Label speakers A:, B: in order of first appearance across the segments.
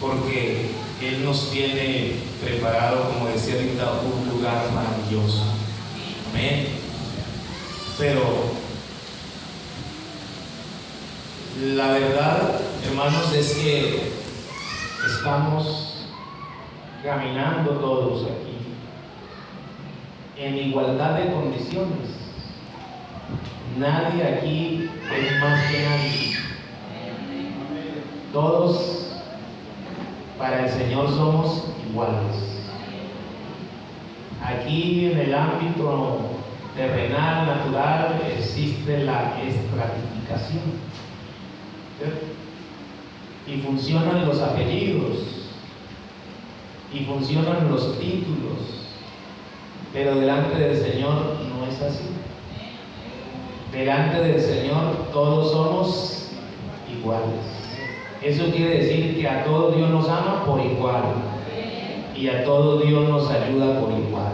A: porque Él nos tiene preparado, como decía ahorita, un lugar maravilloso. Amén. Pero la verdad, hermanos, es que estamos caminando todos aquí en igualdad de condiciones. Nadie aquí es más que nadie. Todos para el Señor somos iguales. Aquí en el ámbito terrenal, natural, existe la estratificación, ¿cierto? Y funcionan los apellidos, y funcionan los títulos, pero delante del Señor no es así. Delante del Señor todos somos iguales. Eso quiere decir que a todos Dios nos ama por igual, y a todos Dios nos ayuda por igual.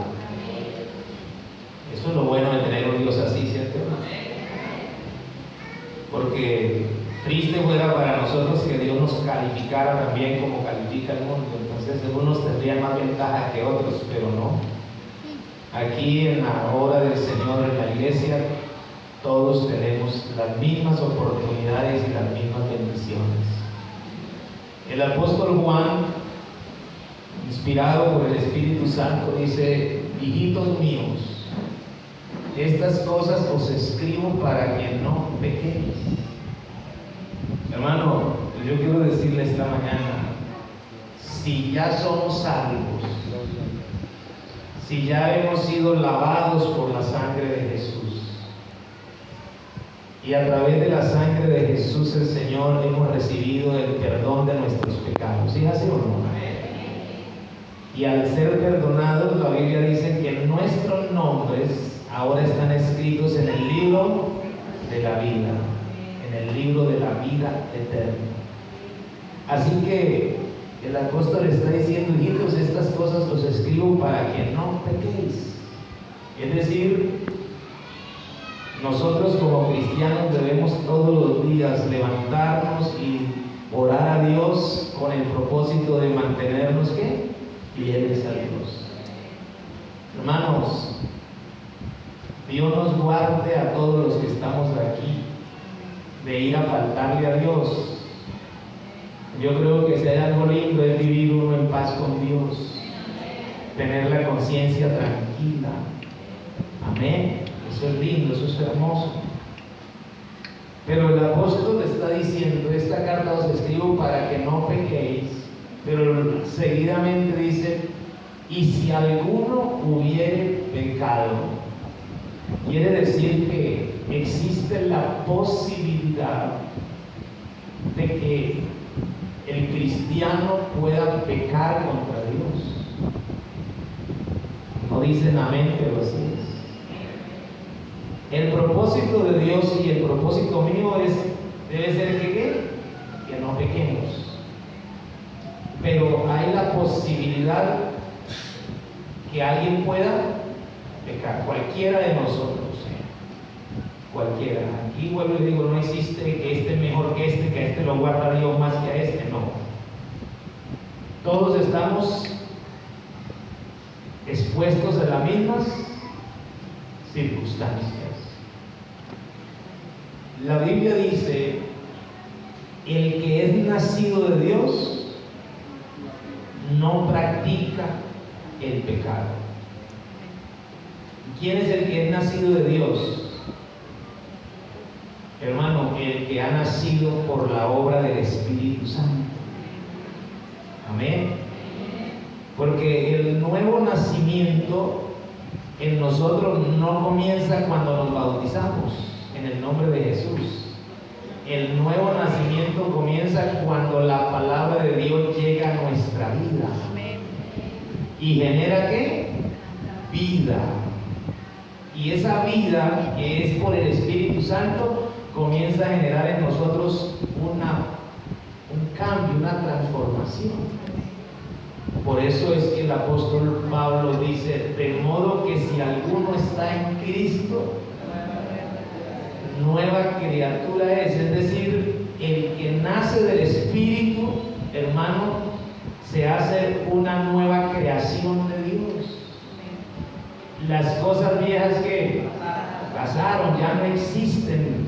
A: Eso es lo bueno de tener un Dios así, ¿cierto? Porque triste fuera para nosotros que Dios nos calificara también como califica el mundo. Entonces algunos tendrían más ventaja que otros, pero no. Aquí en la obra del Señor, en la iglesia, todos tenemos las mismas oportunidades y las mismas bendiciones. El apóstol Juan, inspirado por el Espíritu Santo, dice: hijitos míos, estas cosas os escribo para que no pequéis. Hermano, yo quiero decirle esta mañana, si ya somos salvos, si ya hemos sido lavados por la sangre de Jesús, y a través de la sangre de Jesús el Señor hemos recibido el perdón de nuestros pecados, ¿sí así o no? Y al ser perdonados, la Biblia dice que nuestros nombres ahora están escritos en el libro de la vida, en el libro de la vida eterna. Así que el apóstol está diciendo: hijitos, estas cosas os escribo para que no pequéis. Es decir, nosotros como cristianos debemos todos los días levantarnos y orar a Dios con el propósito de mantenernos, ¿qué? Fieles a Dios. Hermanos, Dios nos guarde a todos los que estamos aquí de ir a faltarle a Dios. Yo creo que si hay algo lindo es vivir uno en paz con Dios, tener la conciencia tranquila. Amén. Eso es lindo, eso es hermoso. Pero el apóstol está diciendo: esta carta os escribo para que no pequéis. Pero seguidamente dice: y si alguno hubiere pecado. Quiere decir que existe la posibilidad de que el cristiano pueda pecar contra Dios. No dicen amén, pero así es. El propósito de Dios y el propósito mío debe ser que no pequemos. Pero hay la posibilidad que alguien pueda pecar, cualquiera de nosotros, cualquiera. Aquí vuelvo y digo, no existe que este es mejor que este lo guarda Dios más que a este, no. Todos estamos expuestos a las mismas circunstancias. La Biblia dice: el que es nacido de Dios no practica el pecado. ¿Quién es el que es nacido de Dios? Hermano, el que ha nacido por la obra del Espíritu Santo. Amén. Porque el nuevo nacimiento en nosotros no comienza cuando nos bautizamos en el nombre de Jesús. El nuevo nacimiento comienza cuando la palabra de Dios llega a nuestra vida. ¿Y genera qué? Vida. Y esa vida, que es por el Espíritu Santo, comienza a generar en nosotros un cambio, una transformación. Por eso es que el apóstol Pablo dice: de modo que si alguno está en Cristo, nueva criatura es decir, el que nace del Espíritu hermano, se hace una nueva creación de Dios. Las cosas viejas que pasaron ya no existen.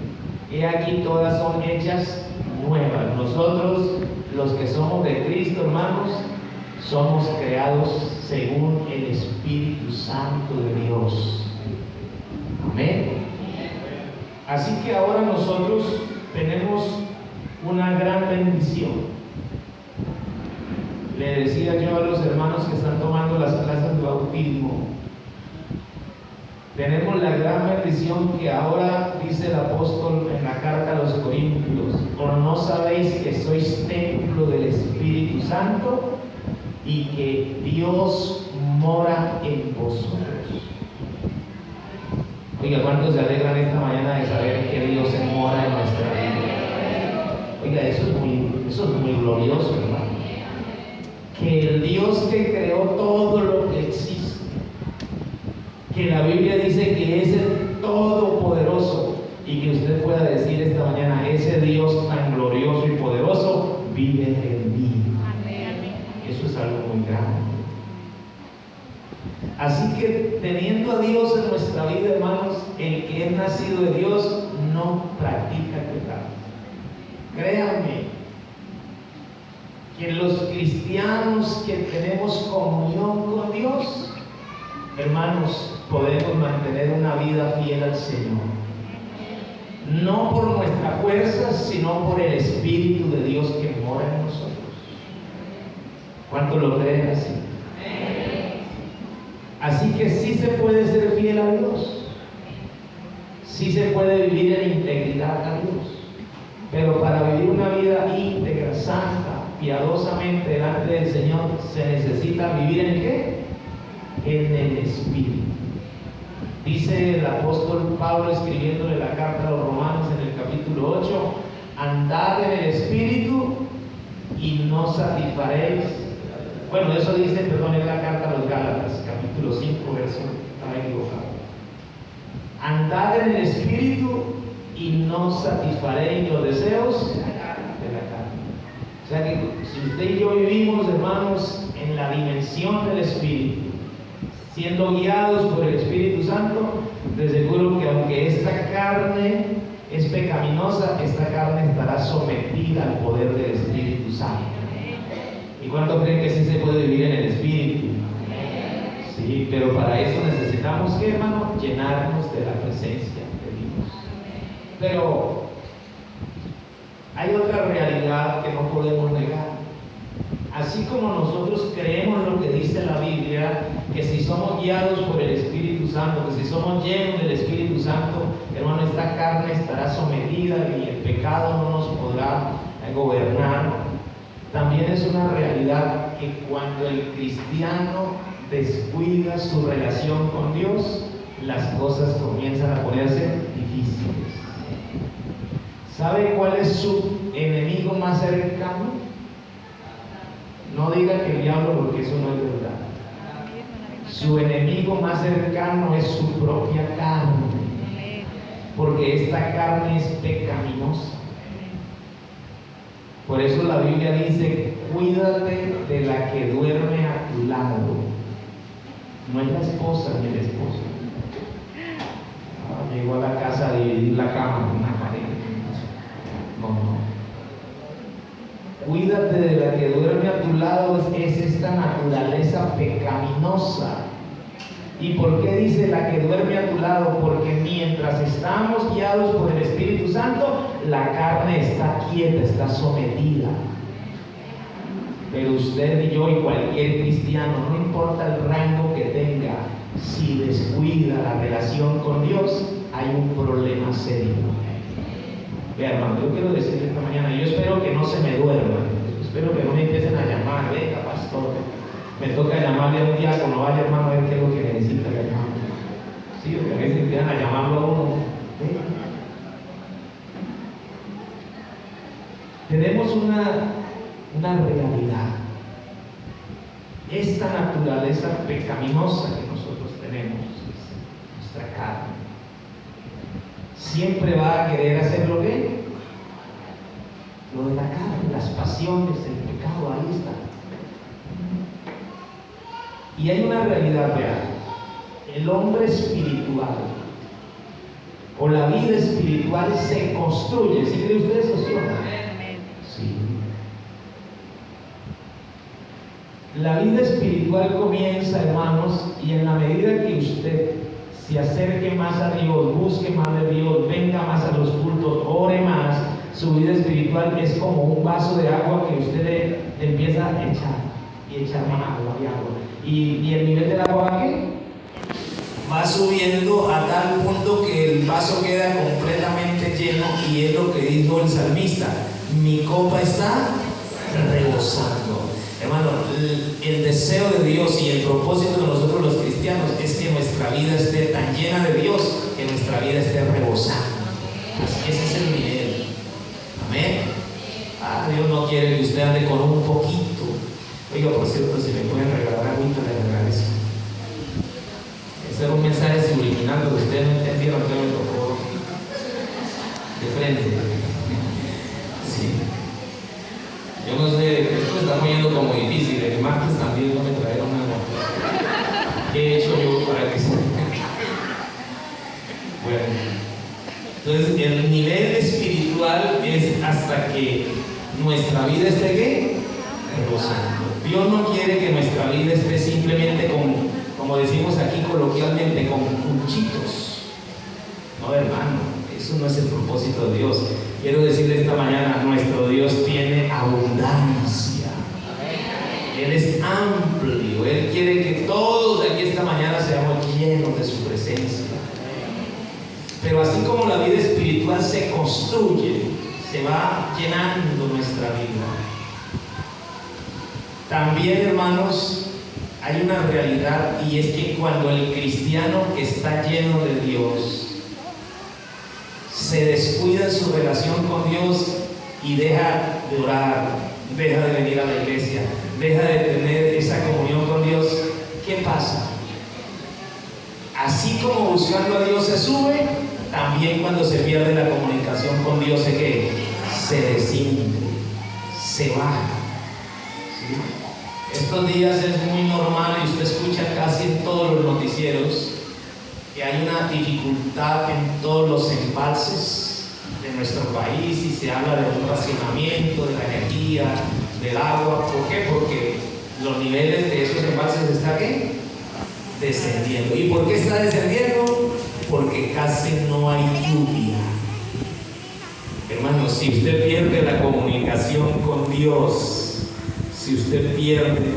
A: He aquí todas son hechas nuevas. Nosotros, los que somos de Cristo, hermanos, somos creados según el Espíritu Santo de Dios. Amén. Así que ahora nosotros tenemos una gran bendición. Le decía yo a los hermanos que están tomando las clases de bautismo, tenemos la gran bendición que ahora dice el apóstol en la carta a los Corintios: ¿o no sabéis que sois templo del Espíritu Santo y que Dios mora en vosotros? Oiga, ¿cuántos se alegran esta mañana de saber que Dios se mora en nuestra vida? Oiga, eso es muy glorioso, hermano. Que el Dios que creó todo lo que existe, que la Biblia dice que es el Todopoderoso, y que usted pueda decir esta mañana: ese Dios tan glorioso y poderoso vive en mí. Eso es algo muy grande. Así que teniendo a Dios en nuestra vida, hermanos, el que es nacido de Dios no practica pecado. Créanme que los cristianos que tenemos comunión con Dios, hermanos, podemos mantener una vida fiel al Señor. No por nuestra fuerza, sino por el Espíritu de Dios que mora en nosotros. ¿Cuánto lo creen así? Así que sí se puede ser fiel a Dios, sí se puede vivir en integridad a Dios, pero para vivir una vida íntegra, santa, piadosamente delante del Señor, se necesita vivir ¿en qué? En el Espíritu. Dice el apóstol Pablo, escribiéndole la carta a los Romanos en el capítulo 8: andad en el Espíritu y no satisfaréis. Bueno, eso dice, perdón, en la carta a los Gálatas, capítulo 5, verso, estaba equivocado. Andad en el Espíritu y no satisfaréis los deseos de la carne. O sea que si usted y yo vivimos, hermanos, en la dimensión del Espíritu, siendo guiados por el Espíritu Santo, de seguro que aunque esta carne es pecaminosa, esta carne estará sometida al poder del Espíritu Santo. ¿Y cuánto creen que sí se puede vivir en el Espíritu? Sí, pero para eso necesitamos, ¿qué, hermano? Llenarnos de la presencia de Dios. Pero hay otra realidad que no podemos negar. Así como nosotros creemos lo que dice la Biblia, que si somos guiados por el Espíritu Santo, que si somos llenos del Espíritu Santo, hermano, esta carne estará sometida y el pecado no nos podrá gobernar. También es una realidad que cuando el cristiano descuida su relación con Dios, las cosas comienzan a ponerse difíciles. ¿Sabe cuál es su enemigo más cercano? No diga que el diablo, porque eso no es verdad. Su enemigo más cercano es su propia carne, porque esta carne es pecaminosa. Por eso la Biblia dice: cuídate de la que duerme a tu lado. No es la esposa ni el esposo. Llegó a la casa a dividir la cama con una pareja. No. Cuídate de la que duerme a tu lado, es esta naturaleza pecaminosa. ¿Y por qué dice la que duerme a tu lado? Porque mientras estamos guiados por el Espíritu Santo, la carne está quieta, está sometida. Pero usted y yo y cualquier cristiano, no importa el rango que tenga, si descuida la relación con Dios, hay un problema serio. Vea, hermano, yo quiero decirle esta mañana, yo espero que no se me duerman, espero que no me empiecen a llamar: venga, pastor, me toca llamarle a un diácono, vaya, hermano, a ver qué es lo que necesita que llamar. Sí, porque a veces empiezan a llamarlo a uno. Tenemos una realidad. Esta naturaleza pecaminosa que nosotros tenemos, nuestra carne, siempre va a querer hacer lo que Lo de la carne, las pasiones, el pecado, ahí está. Y hay una realidad, vean, el hombre espiritual o la vida espiritual se construye. ¿Sí cree usted eso, sí o no? Sí. La vida espiritual comienza, hermanos, y en la medida que usted se acerque más a Dios, busque más de Dios, venga más a los cultos, ore más, su vida espiritual es como un vaso de agua que usted le empieza a echar y echar más agua y agua. Y el nivel del agua ¿va qué? Va subiendo a tal punto que el vaso queda completamente lleno, y es lo que dijo el salmista: mi copa está rebosando. Hermano, el deseo de Dios y el propósito de nosotros los cristianos es que nuestra vida esté tan llena de Dios que nuestra vida esté rebosando. Así que ese es el nivel. Amén. Dios no quiere que usted ande con un poquito. Oiga, por cierto, si me pueden regalar agüita, les agradezco. Ese era un mensaje subliminal, pero ustedes no entendieron que me tocó de frente. Sí. Yo no sé, esto me está poniendo como difícil. El martes también no me trajeron nada. ¿Qué he hecho yo para que se... Bueno, entonces el nivel espiritual es hasta que nuestra vida esté ¿qué? Rebosando. Dios no quiere que nuestra vida esté simplemente como decimos aquí coloquialmente, con cuchitos. No, hermano, eso no es el propósito de Dios. Quiero decirle esta mañana, nuestro Dios tiene abundancia. Él es amplio. Él quiere que todos aquí esta mañana seamos llenos de su presencia. Pero así como la vida espiritual se construye, se va llenando nuestra vida. También, hermanos, hay una realidad, y es que cuando el cristiano que está lleno de Dios se descuida en su relación con Dios y deja de orar, deja de venir a la iglesia, deja de tener esa comunión con Dios, ¿qué pasa? Así como buscando a Dios se sube, también cuando se pierde la comunicación con Dios se desciende, se baja. ¿Sí? Estos días es muy normal, y usted escucha casi en todos los noticieros, que hay una dificultad en todos los embalses de nuestro país, y se habla de un racionamiento de la energía, del agua. ¿Por qué? Porque los niveles de esos embalses están ¿qué? Descendiendo. ¿Y por qué está descendiendo? Porque casi no hay lluvia. Hermanos, si usted pierde la comunicación con Dios, si usted pierde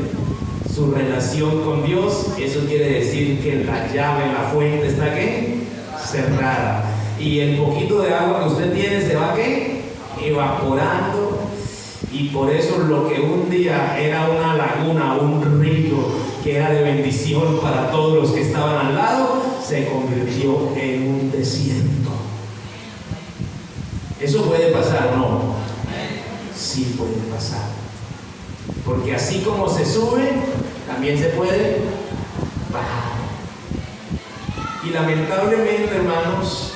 A: su relación con Dios, eso quiere decir que la llave, la fuente está ¿qué? Cerrada. Y el poquito de agua que usted tiene se va ¿qué? Evaporando. Y por eso lo que un día era una laguna, un río que era de bendición para todos los que estaban al lado, se convirtió en un desierto. ¿Eso puede pasar o no? Sí puede pasar. Porque así como se sube, también se puede bajar. Y lamentablemente, hermanos,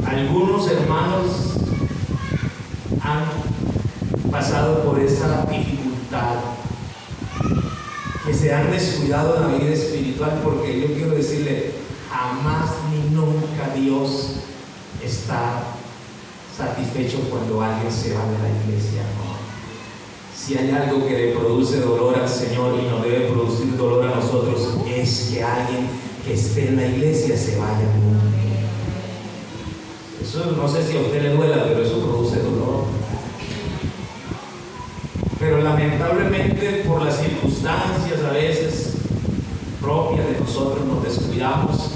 A: algunos hermanos han pasado por esa dificultad, que se han descuidado de la vida espiritual, porque yo quiero decirle, jamás ni nunca Dios está satisfecho cuando alguien se va de la iglesia. No. Si hay algo que le produce dolor al Señor y nos debe producir dolor a nosotros, es que alguien que esté en la iglesia se vaya. Eso no sé si a usted le duela, pero eso produce dolor. Pero lamentablemente, por las circunstancias a veces propias de nosotros, nos descuidamos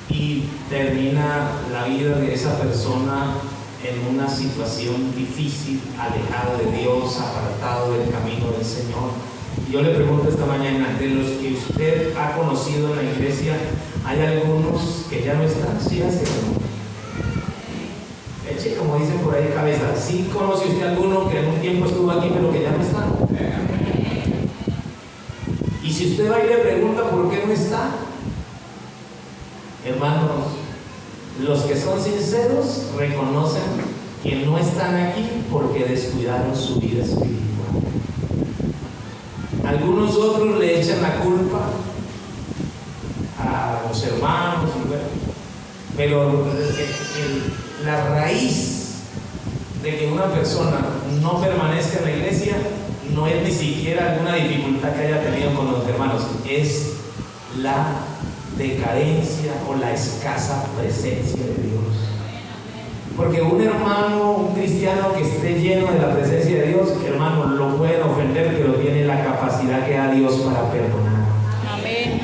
A: y termina la vida de esa persona en una situación difícil, alejado de Dios, apartado del camino del Señor. Y yo le pregunto esta mañana, de los que usted ha conocido en la iglesia, ¿hay algunos que ya no están? ¿Sí hace o no? Eche, como dicen por ahí, cabeza. ¿Sí conoce usted alguno que en un tiempo estuvo aquí pero que ya no está? Y si usted va y le pregunta por qué no está, hermanos, los que son sinceros reconocen que no están aquí porque descuidaron su vida espiritual. Algunos otros le echan la culpa a los hermanos, pero la raíz de que una persona no permanezca en la iglesia no es ni siquiera alguna dificultad que haya tenido con los hermanos, es la decadencia o la escasa presencia de Dios. Porque un hermano, un cristiano que esté lleno de la presencia de Dios, hermano, lo pueden ofender, pero tiene la capacidad que da Dios para perdonar.
B: Amén.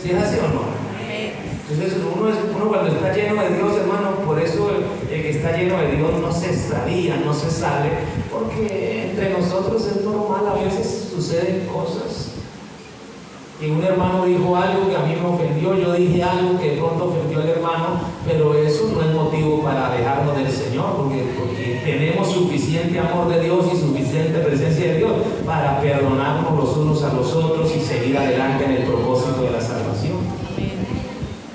A: ¿Sí es así o no?
B: Amén.
A: Entonces uno cuando está lleno de Dios, hermano, por eso el que está lleno de Dios no se extravía, no se sale, porque entre nosotros es normal, a veces suceden cosas. Y un hermano dijo algo que a mí me ofendió, yo dije algo que de pronto ofendió al hermano, pero eso no es motivo para alejarnos del Señor, porque tenemos suficiente amor de Dios y suficiente presencia de Dios para perdonarnos los unos a los otros y seguir adelante en el propósito de la salvación.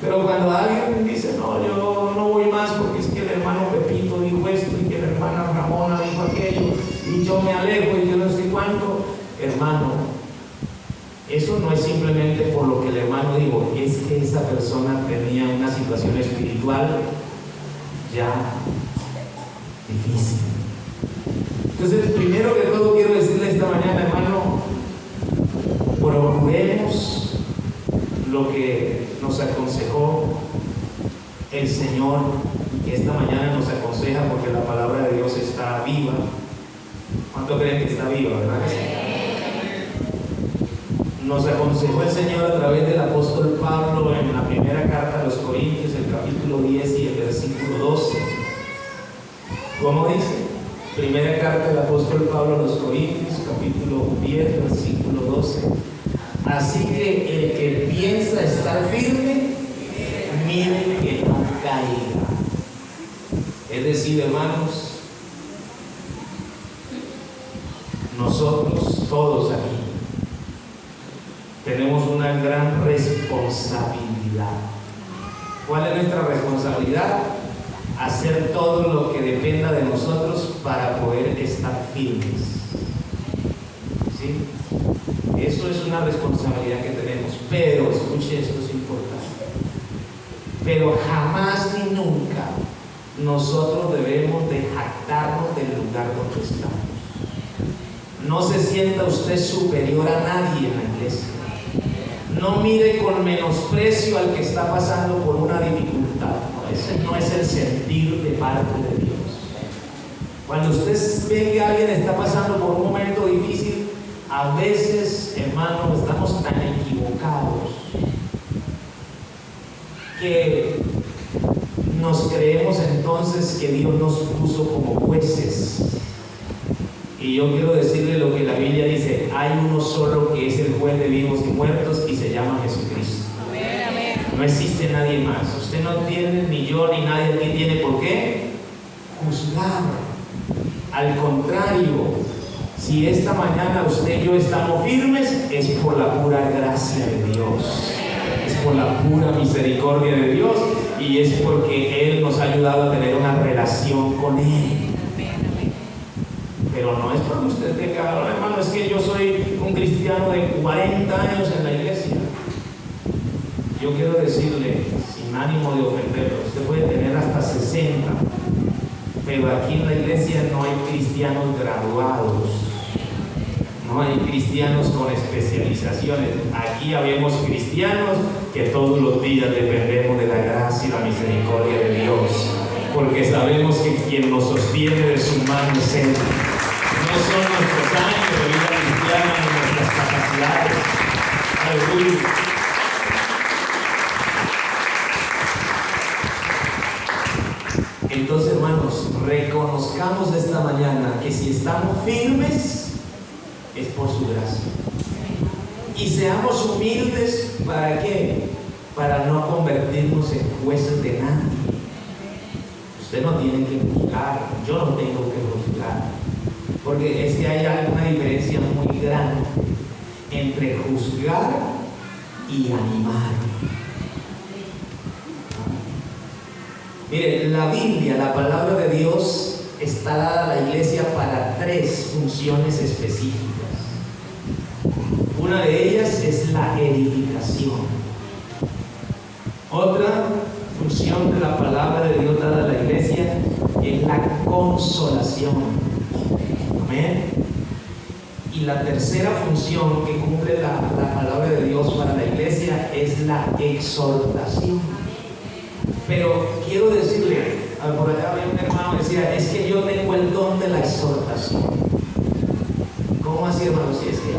A: Pero cuando alguien dice, no, yo no voy más porque es que el hermano Pepito dijo esto y que la hermana Ramona dijo aquello y yo me alejo y yo no sé cuánto, hermano, eso no es simplemente por lo que el hermano dijo, es que esa persona tenía una situación espiritual ya difícil. Entonces, primero que todo quiero decirle esta mañana, hermano, procuremos lo que nos aconsejó el Señor, que esta mañana nos aconseja porque la palabra de Dios está viva. ¿Cuánto creen que está viva, verdad? Nos aconsejó el Señor a través del apóstol Pablo en la primera carta a los Corintios, el capítulo 10 y el versículo 12. ¿Cómo dice? Primera carta del apóstol Pablo a los Corintios, capítulo 10, versículo 12. Así que el que piensa estar firme, mire que no caiga. Es decir, hermanos, nosotros todos aquí tenemos una gran responsabilidad. ¿Cuál es nuestra responsabilidad? Hacer todo lo que dependa de nosotros para poder estar firmes. ¿Sí? Eso es una responsabilidad que tenemos. Pero, escuche, esto es importante. Pero jamás ni nunca nosotros debemos de jactarnos del lugar donde estamos. No se sienta usted superior a nadie en la iglesia. No mire con menosprecio al que está pasando por una dificultad. Ese no es el sentir de parte de Dios. Cuando usted ve que alguien está pasando por un momento difícil, a veces, hermano, estamos tan equivocados que nos creemos entonces que Dios nos puso como jueces. Y yo quiero decirle lo que la Biblia dice: hay uno solo que es el juez de vivos y muertos y se llama Jesucristo.
B: Amén, amén.
A: No existe nadie más. Usted no tiene, ni yo, ni nadie aquí tiene por qué juzgar. Al contrario, si esta mañana usted y yo estamos firmes, es por la pura gracia de Dios, es por la pura misericordia de Dios y es porque Él nos ha ayudado a tener una relación con Él. Pero no es porque usted tenga, hermano, es que yo soy un cristiano de 40 años en la iglesia. Yo quiero decirle, sin ánimo de ofenderlo, usted puede tener hasta 60, pero aquí en la iglesia no hay cristianos graduados, no hay cristianos con especializaciones. Aquí habemos cristianos que todos los días dependemos de la gracia y la misericordia de Dios, porque sabemos que quien nos sostiene de su mano es Él. No son nuestros años de vida cristiana ni nuestras capacidades. Aleluya. Entonces, hermanos, reconozcamos esta mañana que si estamos firmes es por su gracia. Y seamos humildes, ¿para qué? Para no convertirnos en jueces de nadie. Usted no tiene que juzgar, yo no tengo que juzgar. Porque es que hay una diferencia muy grande entre juzgar y animar. Mire, la Biblia, la palabra de Dios, está dada a la iglesia para 3 funciones específicas. Una de ellas es la edificación. Otra función de la palabra de Dios dada a la iglesia es la consolación. Amén. Y la tercera función que cumple la palabra de Dios para la iglesia es la exhortación. Pero quiero decirle, por allá había un hermano que decía, es que yo tengo el don de la exhortación. ¿Cómo así, hermano? Si es que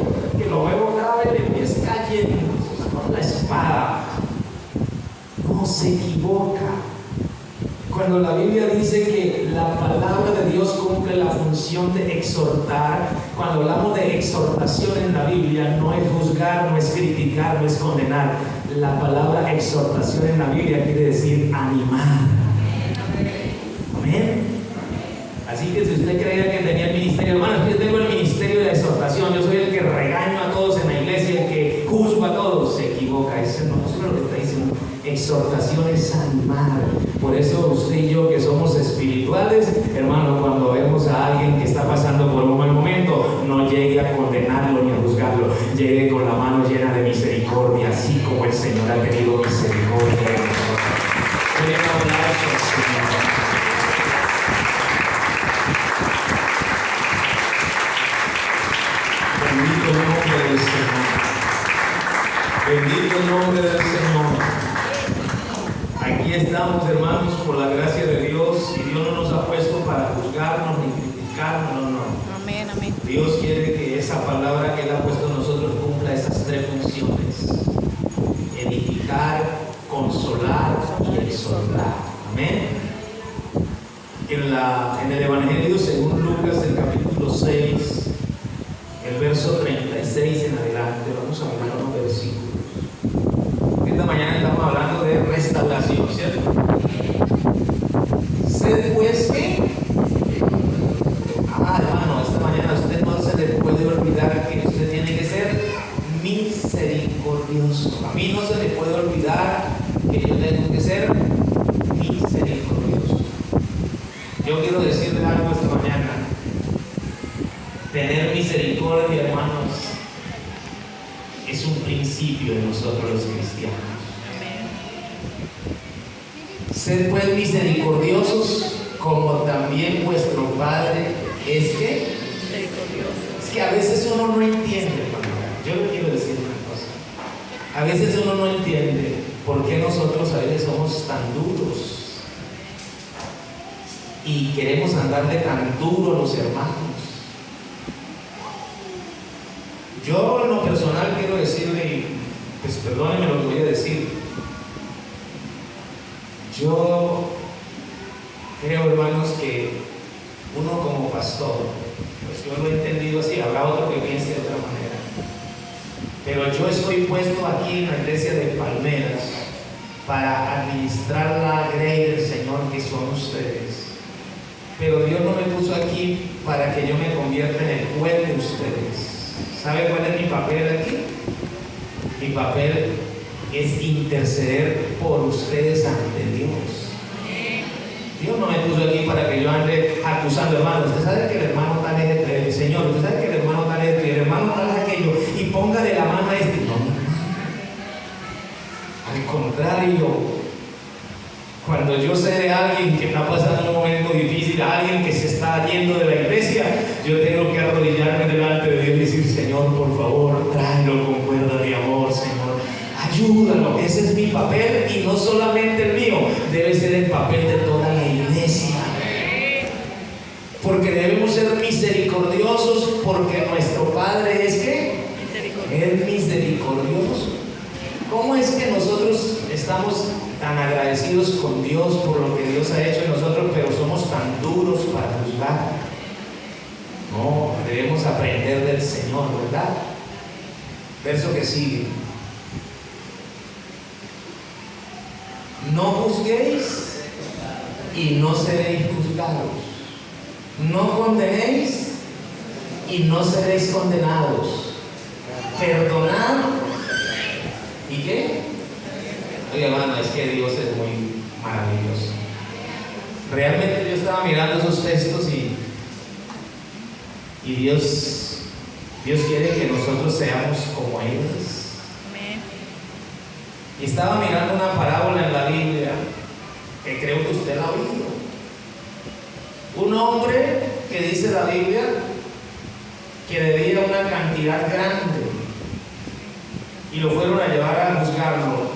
A: lo veo cada vez le empieza cayendo con la espada. No, se equivoca. Cuando la Biblia dice que la palabra de Dios cumple la función de exhortar, cuando hablamos de exhortación en la Biblia, no es juzgar, no es criticar, no es condenar. La palabra exhortación en la Biblia quiere decir animar. Amén. Así que si usted creía que tenía el ministerio, hermano, yo tengo el ministerio de la exhortación, yo soy el que regaño a todos en la iglesia, el que juzgo a todos, se equivoca. Eso no es lo que está diciendo. Exhortación es animar. Por eso usted y yo, que somos espirituales, hermano, cuando vemos a alguien que está pasando por un mal momento, no llegue a condenarlo ni a juzgarlo, llegue con la mano llena de misericordia, así como el Señor ha tenido misericordia de nosotros. Denle un aplauso al Señor. Bendito el nombre del Señor. Bendito el nombre del Señor. Aquí estamos, hermanos, por la gracia de Dios, y Dios no nos ha puesto para juzgarnos ni criticarnos, no.
B: Amén, amén.
A: Dios quiere que esa palabra que Él ha puesto en nosotros cumpla esas 3 funciones: edificar, consolar y exhortar. Amén. En el Evangelio según Lucas, el capítulo 6, el verso 36 en adelante, vamos a mirar unos versículos. Esta mañana estamos hablando de restauración, ¿cierto? Sed pues que, hermano, esta mañana a usted no se le puede olvidar que usted tiene que ser misericordioso. A mí no se le puede olvidar que yo tengo que ser misericordioso. Yo quiero decirle algo esta mañana. Tener misericordia, hermanos, es un principio de nosotros los cristianos. Sed pues misericordiosos, como también vuestro Padre es que misericordioso. Es que a veces uno no entiende, hermano. Yo le quiero decir una cosa. A veces uno no entiende por qué nosotros a veces somos tan duros y queremos andarle tan duro a los hermanos. Yo en lo personal quiero decirle, pues perdónenme lo que voy a decir. Yo creo, hermanos, que uno como pastor, pues yo lo he entendido así, habrá otro que piense de otra manera. Pero yo estoy puesto aquí en la iglesia de Palmeras para administrar la grey del Señor que son ustedes. Pero Dios no me puso aquí para que yo me convierta en el juez de ustedes. ¿Sabe cuál es mi papel aquí? Mi papel es interceder por ustedes ante Dios. Dios no me puso aquí para que yo ande acusando hermanos. Usted sabe que el hermano tal es el Señor, usted sabe que el hermano tal es el hermano tal es aquello, y póngale la mano a este. No. Al contrario, cuando yo sé de alguien que está pasando un momento difícil, a alguien que se está yendo de la iglesia, yo tengo que arrodillarme delante de Dios y decir: Señor, por favor, tráelo con cuerda de amor, Señor, ayúdalo. Ese es mi papel, y no solamente el mío, debe ser el papel de toda la iglesia. Porque debemos ser misericordiosos, porque nuestro Padre es ¿qué? Es misericordioso. ¿Cómo es que nosotros estamos tan agradecidos con Dios por lo que Dios ha hecho en nosotros, pero somos tan duros para juzgar? No, debemos aprender del Señor, ¿verdad? Verso que sigue: no juzguéis y no seréis juzgados, no condenéis y no seréis condenados, perdonad y ¿qué? Oye, hermano, es que Dios es muy maravilloso. Realmente yo estaba mirando esos textos y Dios quiere que nosotros seamos como ellos. Y estaba mirando una parábola en la Biblia que creo que usted la ha oído. Un hombre que dice la Biblia que debía una cantidad grande y lo fueron a llevar a juzgarlo.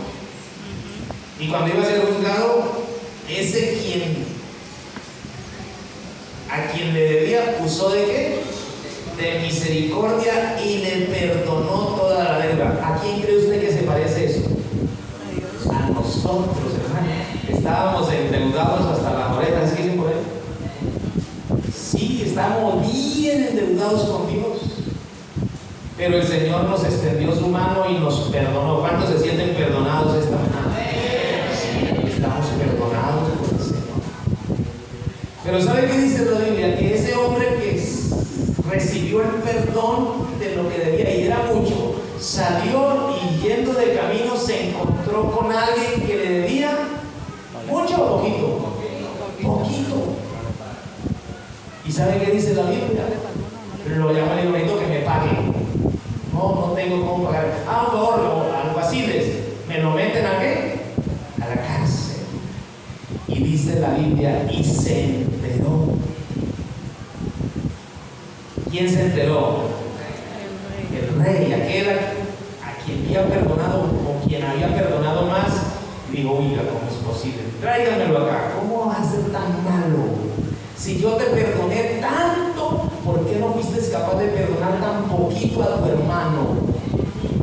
A: Y cuando iba a ser juzgado, a quien le debía usó ¿de qué? De misericordia y le perdonó toda la deuda. ¿A quién cree usted que se parece eso? A nosotros, hermano. Estábamos endeudados hasta las orejas, ¿sí dicen por ahí? Sí, estábamos bien endeudados con Dios. Pero el Señor nos extendió su mano y nos perdonó. ¿Cuántos se sienten perdonados esta mañana? Sí, estamos perdonados por el Señor. Pero ¿sabe qué dice la Biblia? Que ese hombre que recibió el perdón de lo que debía, y era mucho, salió y yendo de camino se encontró con alguien que le debía mucho o poquito. Poquito. ¿Y sabe qué dice la Biblia? Lo llama el bonito que me pague. No tengo cómo pagar. Por favor, alguaciles, ¿me lo meten a qué? A la cárcel. Y dice la Biblia, y se enteró. ¿Quién se enteró? El rey, aquel a quien había perdonado o quien había perdonado más. Digo, oiga, ¿cómo es posible? Tráiganmelo acá. ¿Cómo vas a ser tan malo? Si yo te perdoné tanto, ¿por qué no fuiste capaz de perdonar tan poquito a tu hermano?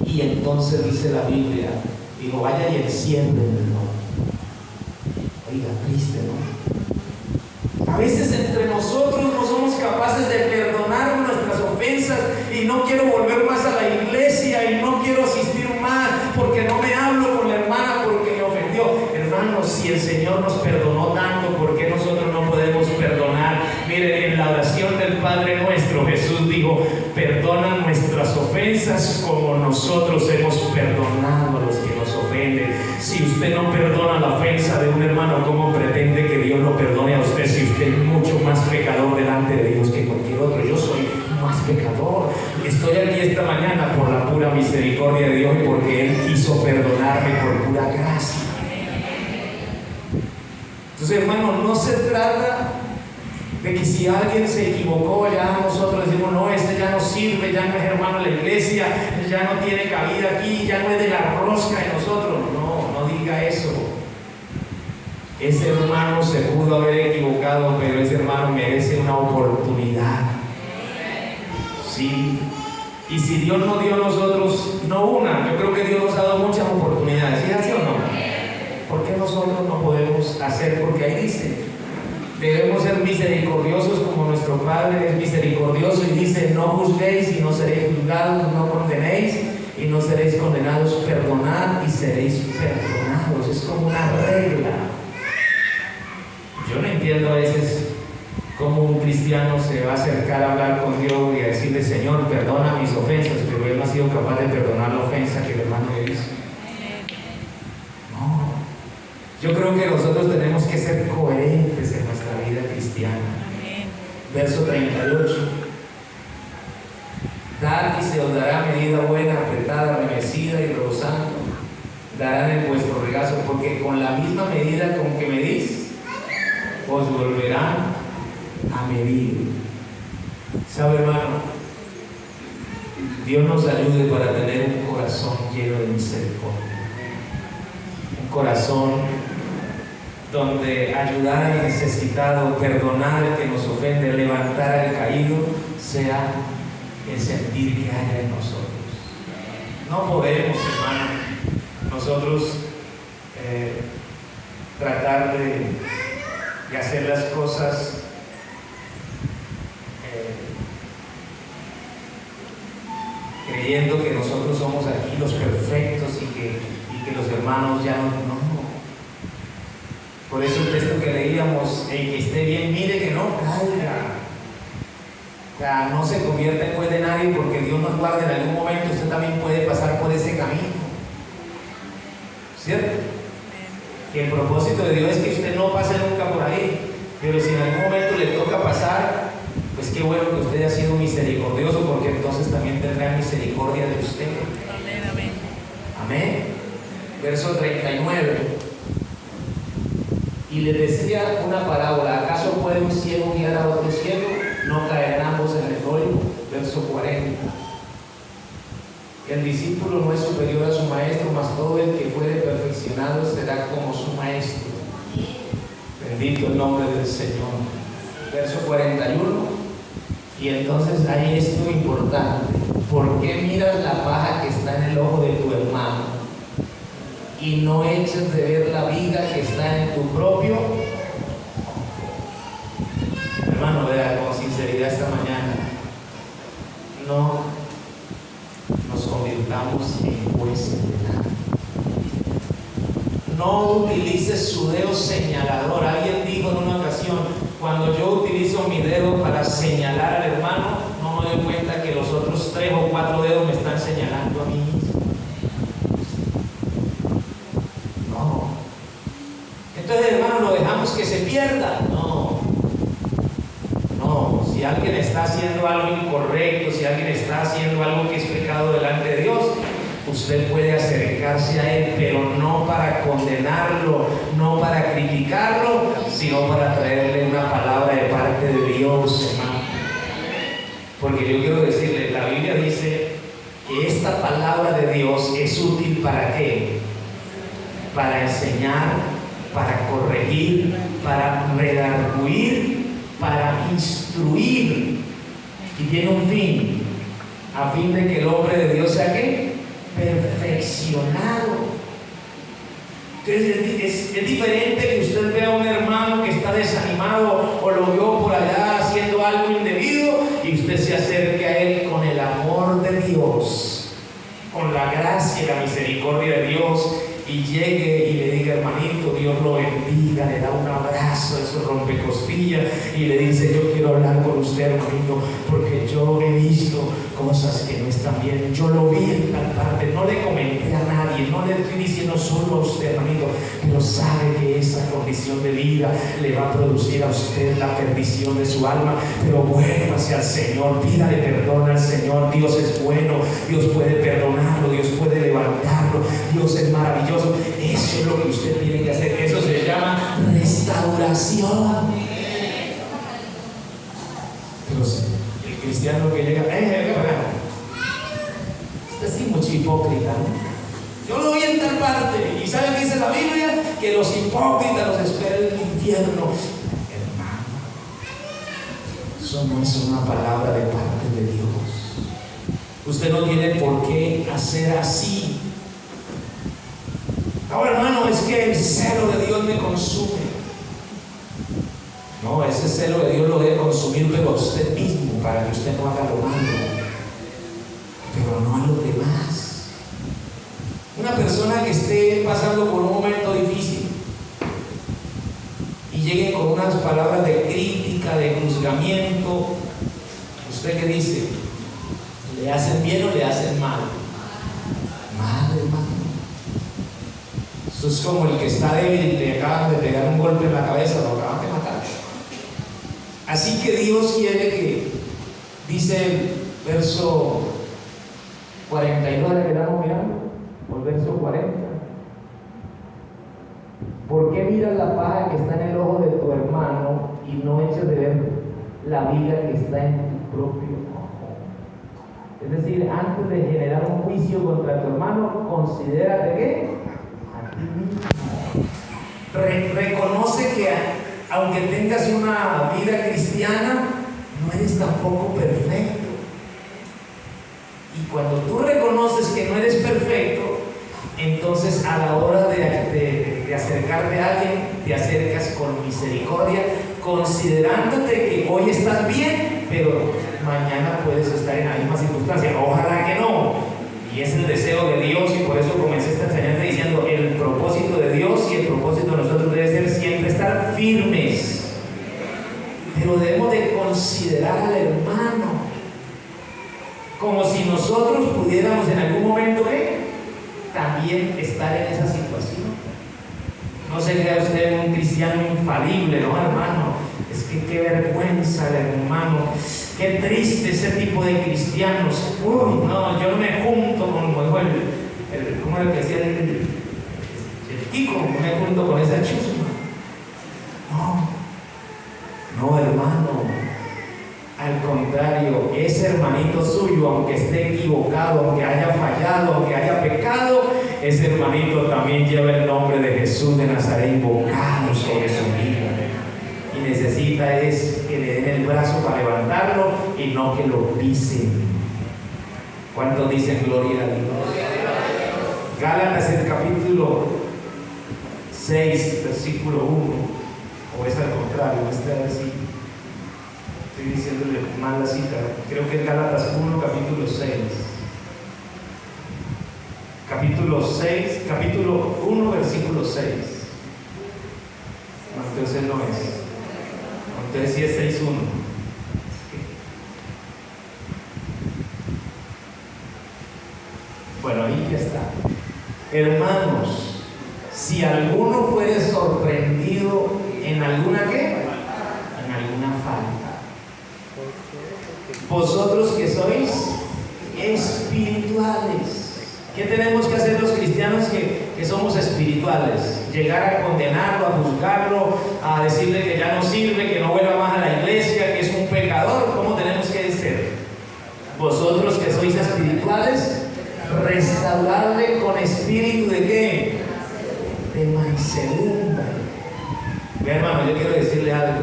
A: Y entonces dice la Biblia, digo, vaya y enciérrenlo. Oiga, triste, ¿no? A veces entre nosotros no somos capaces de perdonar nuestras ofensas y no quiero volver más a la iglesia y no quiero asistir más porque no me hablo con la hermana porque me ofendió. Hermanos, si el Señor nos perdonó tanto, ¿por qué nosotros no podemos perdonar? Miren, en la oración del Padre Nuestro, Jesús dijo, perdona nuestras ofensas como nosotros hemos perdonado a los que nos ofenden. Si usted no perdona la ofensa de un hermano, ¿cómo pretende que Dios lo perdone a usted si usted es mucho más pecador delante de Dios que cualquier otro? Yo soy más pecador. Estoy aquí esta mañana por la pura misericordia de Dios y porque Él quiso perdonarme por pura gracia. Entonces, hermano, no se trata de que si alguien se equivocó, ya nosotros decimos, no, este ya no sirve, ya no es hermano de la iglesia, ya no tiene cabida aquí, ya no es de la rosca de nosotros. No diga eso. Ese hermano se pudo haber equivocado, pero ese hermano merece una oportunidad. Sí. Y si Dios nos dio a nosotros, no una, yo creo que Dios nos ha dado muchas oportunidades. ¿Sí es así o no? ¿Por qué nosotros no podemos hacer? Porque ahí dice, debemos ser misericordiosos como nuestro Padre es misericordioso, y dice, no juzguéis y no seréis juzgados, no condenéis y no seréis condenados, perdonad y seréis perdonados. Es como una regla. Yo no entiendo a veces cómo un cristiano se va a acercar a hablar con Dios y a decirle, Señor, perdona mis ofensas, pero él no ha sido capaz de perdonar la ofensa que el hermano le hizo. No. Yo creo que nosotros tenemos que ser coherentes en nuestra vida cristiana. Verso 38. Dad y se os dará medida buena, apretada, remecida y rebosando. Darán en vuestro regazo, porque con la misma medida con que medís, os volverán a medir. ¿Sabe, hermano? Dios nos ayude para tener un corazón lleno de misericordia. Un corazón donde ayudar al necesitado, perdonar al que nos ofende, levantar al caído, sea el sentir que haya en nosotros. No podemos, hermano, nosotros tratar de hacer las cosas creyendo que nosotros somos aquí los perfectos y que los hermanos ya no. Por eso el texto que leíamos, el que esté bien, mire que no caiga. O sea, no se convierta en juez de nadie, porque Dios nos guarde, en algún momento usted también puede pasar por ese camino. ¿Cierto? Que el propósito de Dios es que usted no pase nunca por ahí. Pero si en algún momento le toca pasar, pues qué bueno que usted haya sido misericordioso, porque entonces también tendrá misericordia de usted.
B: Amén, amén.
A: Amén. Verso 39. Y le decía una parábola: ¿acaso puede un ciego guiar a otro ciego? ¿No caerán ambos en el hoyo? Verso 40. El discípulo no es superior a su maestro, mas todo el que fuere perfeccionado será como su maestro. Bendito el nombre del Señor. Verso 41. Y entonces hay esto importante: ¿por qué miras la paja que está en el ojo de tu hermano y no eches de ver la viga que está en tu propio ojo? Hermano, vea con sinceridad esta mañana, no nos convirtamos en jueces de nada. No utilices su dedo señalador. Alguien dijo en una ocasión: cuando yo utilizo mi dedo para señalar al hermano, no me doy cuenta que los otros 3 o 4 dedos me están señalando a mí mismo. No. Entonces, hermano, lo dejamos que se pierda. No. Si alguien está haciendo algo incorrecto, si alguien está haciendo algo que es pecado delante de Dios, usted puede acercarse a él, pero no para condenarlo, no para criticarlo, sino para traerle una palabra de parte de Dios, hermano. Porque yo quiero decirle, la Biblia dice que esta palabra de Dios es útil ¿para qué? Para enseñar, para corregir, para redarguir, para instruir, y tiene un fin, a fin de que el hombre de Dios sea ¿qué? Perfeccionado. Entonces es diferente que usted vea a un hermano que está desanimado o lo vio por allá haciendo algo indebido y usted se acerque a él con el amor de Dios, con la gracia y la misericordia de Dios, y llegue y le diga: hermanito, Dios lo bendiga, le da un abrazo en su rompecostillas y le dice: yo quiero hablar con usted, hermanito, porque yo he visto cosas que no están bien. Yo lo vi en tal parte, no le comenté a nadie, no le estoy diciendo solo a usted, hermanito, pero sabe que esa condición de vida le va a producir a usted la perdición de su alma. Pero vuélvase al Señor, pídale perdón al Señor. Dios es bueno, Dios puede perdonarlo, Dios puede levantarlo, Dios es maravilloso. Eso es lo que usted tiene que hacer. Eso se llama restauración. Pero el cristiano que llega, usted es mucho hipócrita, ¿no? Yo lo vi en tal parte, y ¿sabe qué dice la Biblia? Que los hipócritas los espera el infierno. Hermano, eso no es una palabra de parte de Dios. Usted no tiene por qué hacer así. Ahora, hermano, es que el celo de Dios me consume. No, ese celo de Dios lo debe consumir, pero a usted mismo, para que usted no haga lo malo, pero no a los demás. Una persona que esté pasando por un momento difícil y llegue con unas palabras de crítica, de juzgamiento, ¿usted qué dice? ¿Le hacen bien o le hacen mal? Mal, hermano. Eso es como el que está débil y le acaban de pegar un golpe en la cabeza, lo acaban de matar. Así que Dios quiere que, dice el verso 42, le quedamos mirando, o el verso 40. ¿Por qué miras la paja que está en el ojo de tu hermano y no echas de ver la viga que está en tu propio ojo? Es decir, antes de generar un juicio contra tu hermano, considérate ¿qué? A ti mismo. Reconoce que aunque tengas una vida cristiana, no eres tampoco perfecto. Y cuando tú reconoces que no eres perfecto, entonces a la hora de acercarte a alguien, te acercas con misericordia, considerándote que hoy estás bien, pero mañana puedes estar en la misma circunstancia. Ojalá que no. Y es el deseo de Dios, y por eso comencé esta enseñanza diciendo: el propósito de Dios y el propósito de nosotros debe ser siempre estar firmes. Pero debemos de considerar al hermano como si nosotros pudiéramos en algún momento también estar en esa situación. No se crea usted un cristiano infalible, ¿no, hermano? Es que qué vergüenza, hermano, qué triste ese tipo de cristianos. Uy, no, yo no me junto con, como dijo ¿cómo era que decía el Kiko? No me junto con esa chusma. No, hermano. Al contrario, ese hermanito suyo, aunque esté equivocado, aunque haya fallado, aunque haya pecado, ese hermanito también lleva el nombre de Jesús de Nazaret invocado sobre su vida. Y necesita es que le den el brazo para levantarlo y no que lo pisen. ¿Cuántos dicen gloria a Dios? Gálatas, el capítulo 6, versículo 1, o es al contrario, este así. Estoy diciéndole mal la cita, creo que es Gálatas 1, capítulo 6. Capítulo 1, versículo 6. No, entonces no es. Entonces sí es 6.1. Bueno, ahí ya está. Hermanos, si alguno fuere sorprendido en alguna ¿qué? En alguna falta. Vosotros que sois espirituales. ¿Qué tenemos que hacer los cristianos que somos espirituales? Llegar a condenarlo, a juzgarlo, a decirle que ya no sirve, que no vuelva más a la iglesia, que es un pecador. ¿Cómo tenemos que ser? Vosotros que sois espirituales, restaurarle con espíritu de ¿qué? De mansedumbre. Vea, hermano, yo quiero decirle algo.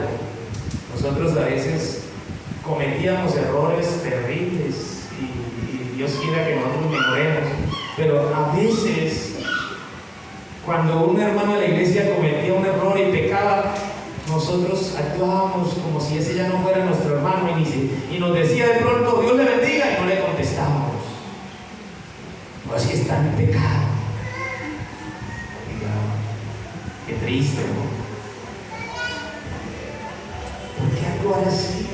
A: Nosotros a veces cometíamos errores terribles y Dios quiera que nosotros mejoremos, pero a veces cuando un hermano de la iglesia cometía un error y pecaba, nosotros actuábamos como si ese ya no fuera nuestro hermano y nos decía de pronto Dios le bendiga y no le contestábamos. Pues que está en pecado. Qué triste, ¿no? ¿Por qué actuar así?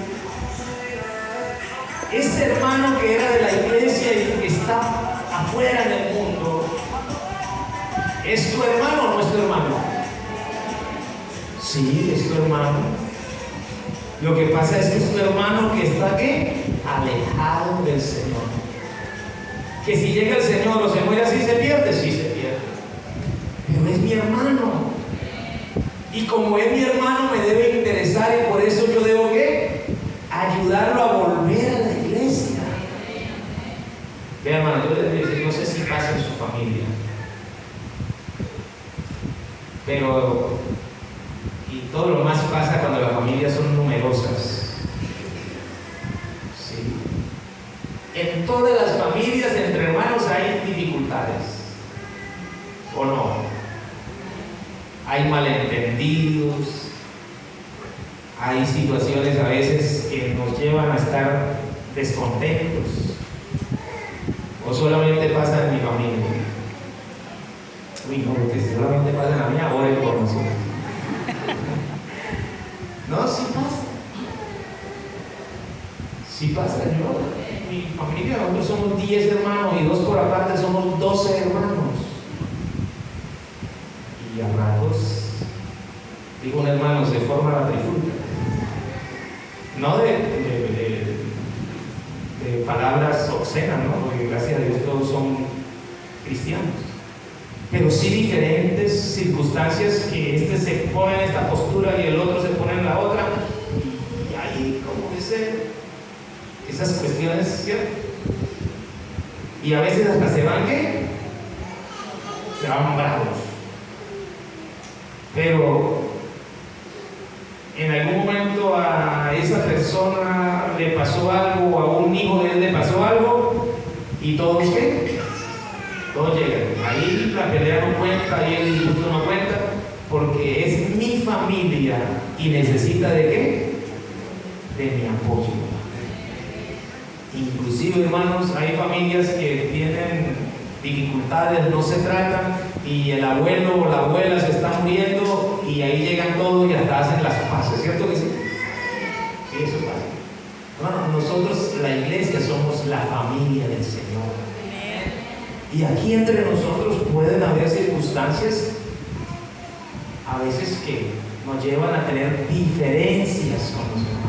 A: Ese hermano que era de la iglesia y que está afuera en el mundo, ¿es tu hermano o no es tu hermano? Sí, es tu hermano. Lo que pasa es que es tu hermano que está ¿qué? Alejado del Señor. Que si llega el Señor o se muere así se pierde, sí se pierde. Pero es mi hermano. Y como es mi hermano me debe interesar y por eso yo debo ¿qué? Ayudarlo a volver a la iglesia. Vea, hermano, yo les digo, no sé si pasa en su familia, pero y todo lo más pasa cuando las familias son numerosas. ¿Sí? En todas las familias entre hermanos hay dificultades, ¿o no? Hay malentendidos, hay situaciones a veces que nos llevan a estar descontentos. ¿O solamente pasa en mi familia? Uy, no, porque si solamente pasa en la mía, oren por nosotros. No, sí pasa. Sí pasa. Yo, en mi familia, nosotros somos 10 hermanos y 2 por aparte somos 12 hermanos. Y a ratos, digo un hermano, se forma la trifulca. No de palabras obscenas, ¿no? Porque gracias a Dios todos son cristianos. Pero sí diferentes circunstancias que este se pone en esta postura y el otro se pone en la otra. Y ahí, como dice, esas cuestiones, ¿cierto? Y a veces hasta se van, ¿qué? Se van bravos. Pero en algún momento a esa persona le pasó algo, o a un hijo de él le pasó algo, y todos ¿qué? Todos llegan. Ahí la pelea no cuenta, ahí el disgusto no cuenta, porque es mi familia y necesita ¿de qué? De mi apoyo. Inclusive, hermanos, hay familias que tienen dificultades, no se tratan, y el abuelo o la abuela se está muriendo y ahí llegan todos y hasta hacen las paces, ¿cierto que sí? Sí, eso pasa. Bueno, nosotros, la iglesia, somos la familia del Señor. Y aquí entre nosotros pueden haber circunstancias a veces que nos llevan a tener diferencias con los hermanos.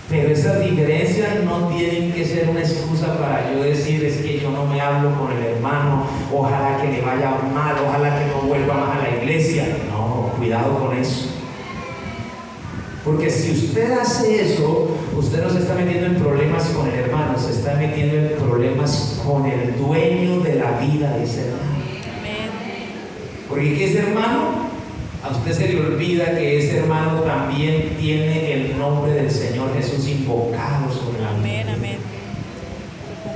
A: Pero esas diferencias no tienen que ser una excusa para yo decir, es que yo no me hablo con el hermano, ojalá que le vaya mal, ojalá que no vuelva más a la iglesia. No, cuidado con eso. Porque si usted hace eso, usted no se está metiendo en problemas con el hermano, se está metiendo en problemas con el dueño de la vida de ese hermano. Porque ¿qué es hermano? A usted se le olvida que ese hermano también tiene el nombre del Señor Jesús invocado sobre la vida.
B: Amén.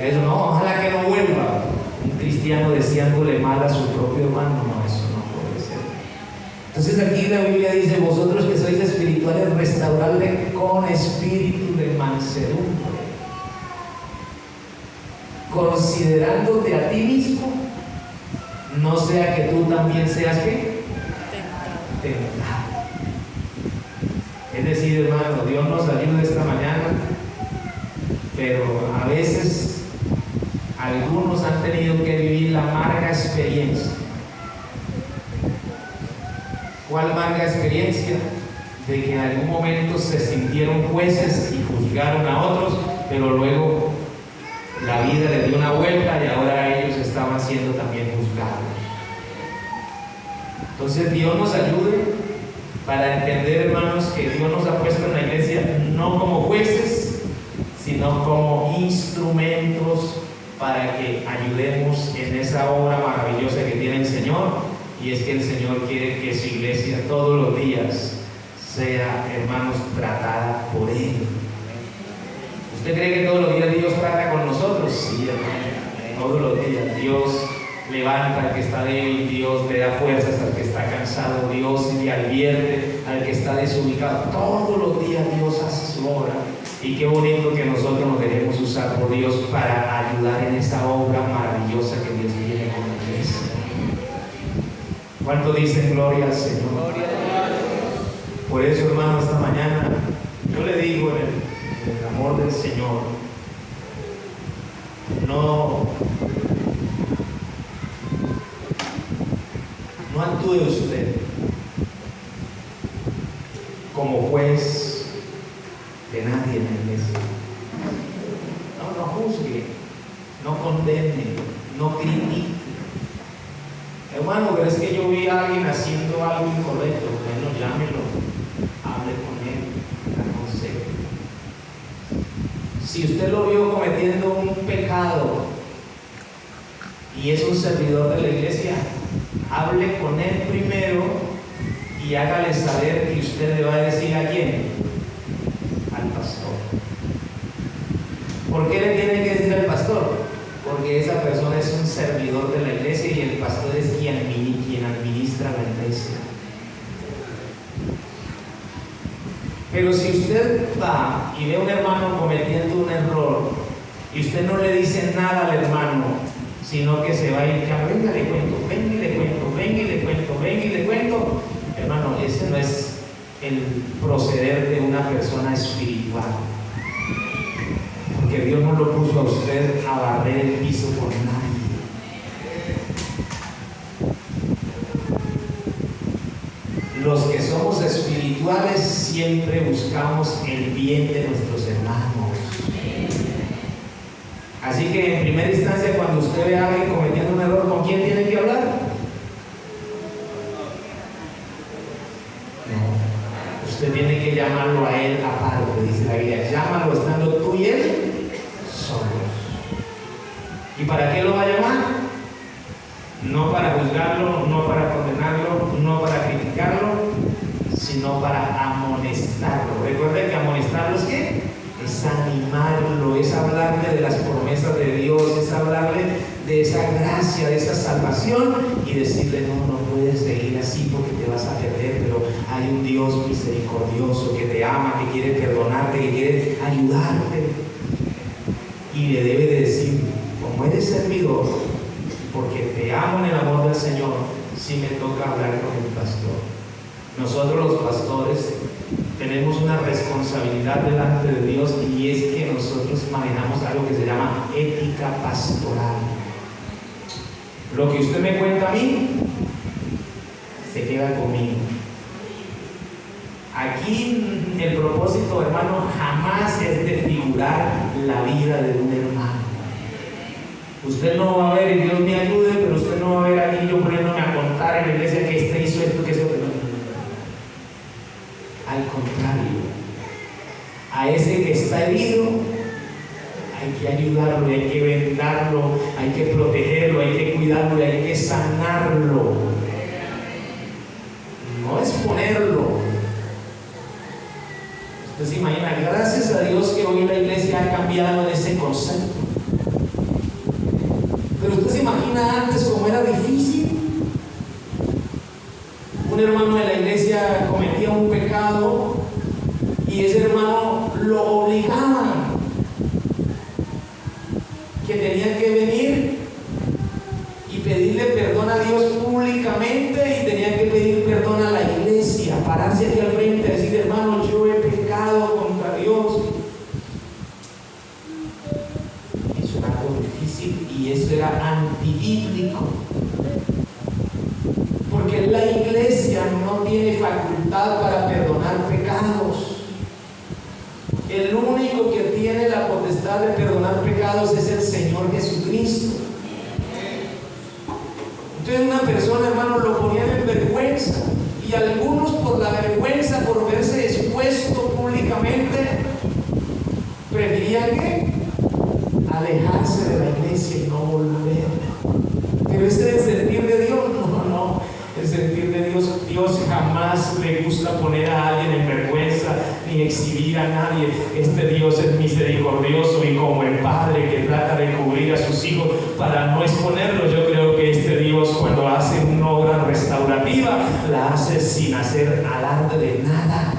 A: Eso no, ojalá que no vuelva un cristiano deseándole mal a su propio hermano. No, eso no puede ser. Entonces aquí la Biblia dice, vosotros que sois espirituales, restauradle con espíritu de mansedumbre, considerándote a ti mismo, no sea que tú también seas ¿qué? Tentado. Es decir, hermano, Dios nos ayude esta mañana, pero a veces algunos han tenido que vivir la amarga experiencia. ¿Cuál amarga experiencia? De que en algún momento se sintieron jueces y juzgaron a otros, pero luego la vida les dio una vuelta y ahora ellos estaban siendo también juzgados. Entonces Dios nos ayude para entender, hermanos, que Dios nos ha puesto en la iglesia no como jueces, sino como instrumentos para que ayudemos en esa obra maravillosa que tiene el Señor. Y es que el Señor quiere que su iglesia todos los días sea, hermanos, tratada por Él. ¿Usted cree que todos los días Dios trata con nosotros? Sí, hermano. Todos los días Dios levanta al que está débil, Dios le da fuerzas al que está cansado, Dios le advierte al que está desubicado. Todos los días Dios hace su obra. Y qué bonito que nosotros nos dejemos usar por Dios para ayudar en esa obra maravillosa que Dios tiene con la iglesia. ¿Cuánto dicen gloria al Señor? Gloria a Dios. Por eso, hermano, esta mañana yo le digo en el amor del Señor, no actúe usted como juez de nadie en la iglesia. No juzgue, no condene, no critique. Hermano, pero es que yo vi a alguien haciendo algo incorrecto. Bueno, llámelo, hable con él, aconseje. Si usted lo vio cometiendo un pecado y es un servidor de la iglesia, hable con él primero y hágale saber que usted le va a decir ¿a quién? Al pastor. ¿Por qué le tiene que decir al pastor? Porque esa persona es un servidor de la iglesia y el pastor es quien administra la iglesia. Pero si usted va y ve a un hermano cometiendo un error y usted no le dice nada al hermano, sino que se va a ir, ya, venga, le cuento, venga y le cuento, venga y le cuento, venga y le cuento, hermano, ese no es el proceder de una persona espiritual. Porque Dios no lo puso a usted a barrer el piso por nadie. Los que somos espirituales siempre buscamos el bien de nuestros hermanos. Así que en primera instancia, cuando usted ve a alguien cometiendo un error, ¿con quién tiene que hablar? No, usted tiene que llamarlo a él aparte, dice la Biblia. Llámalo estando tú y él solos. ¿Y para qué lo va a llamar? No para juzgarlo, no para condenarlo, no para criticarlo, sino para amonestarlo. Recuerden que amonestarlo es ¿qué? Es animarlo, es hablarle de las promesas de Dios, es hablarle de esa gracia, de esa salvación y decirle no puedes seguir así porque te vas a perder, pero hay un Dios misericordioso que te ama, que quiere perdonarte, que quiere ayudarte. Y le debe de decir, como eres servidor, porque te amo en el amor del Señor, sí me toca hablar con el pastor. Nosotros los pastores tenemos una responsabilidad delante de Dios y es que nosotros manejamos algo que se llama ética pastoral. Lo que usted me cuenta a mí, se queda conmigo. Aquí el propósito, hermano, jamás es desfigurar la vida de un hermano. Usted no va a ver, y Dios me ayude, pero usted no va a ver aquí yo poniéndome a contar en la iglesia que este hizo esto, que eso, que no. Al contrario, a ese que está herido hay que ayudarlo, hay que vendarlo, hay que protegerlo, hay que cuidarlo, hay que sanarlo. No exponerlo. Usted se imagina, gracias a Dios que hoy la iglesia ha cambiado en ese concepto. Pero usted se imagina antes cómo era difícil. Un hermano de la iglesia cometía un pecado y ese hermano lo obligaba, que tenía que venir y pedirle perdón a Dios públicamente, y tenía que pedir perdón a la iglesia, pararse aquí al frente y decir: hermano, yo he pecado contra Dios. Eso era algo difícil y eso era antibíblico, porque la iglesia no tiene facultad para perdonar pecados. El único que tiene la potestad de perdonar pecados es el Señor Jesucristo. Entonces una persona, hermano, lo ponían en vergüenza, y algunos por la vergüenza, por verse expuesto públicamente, preferían ¿qué? Alejarse de la iglesia y no volver. Pero ese es el sentir de Dios. No, el sentir de Dios, Dios jamás le gusta poner a alguien en vergüenza ni exhibir a nadie. Este Dios es misericordioso, y como el padre que trata de cubrir a sus hijos para no exponerlos, yo creo que este Dios, cuando hace una obra restaurativa, la hace sin hacer alarde de nada.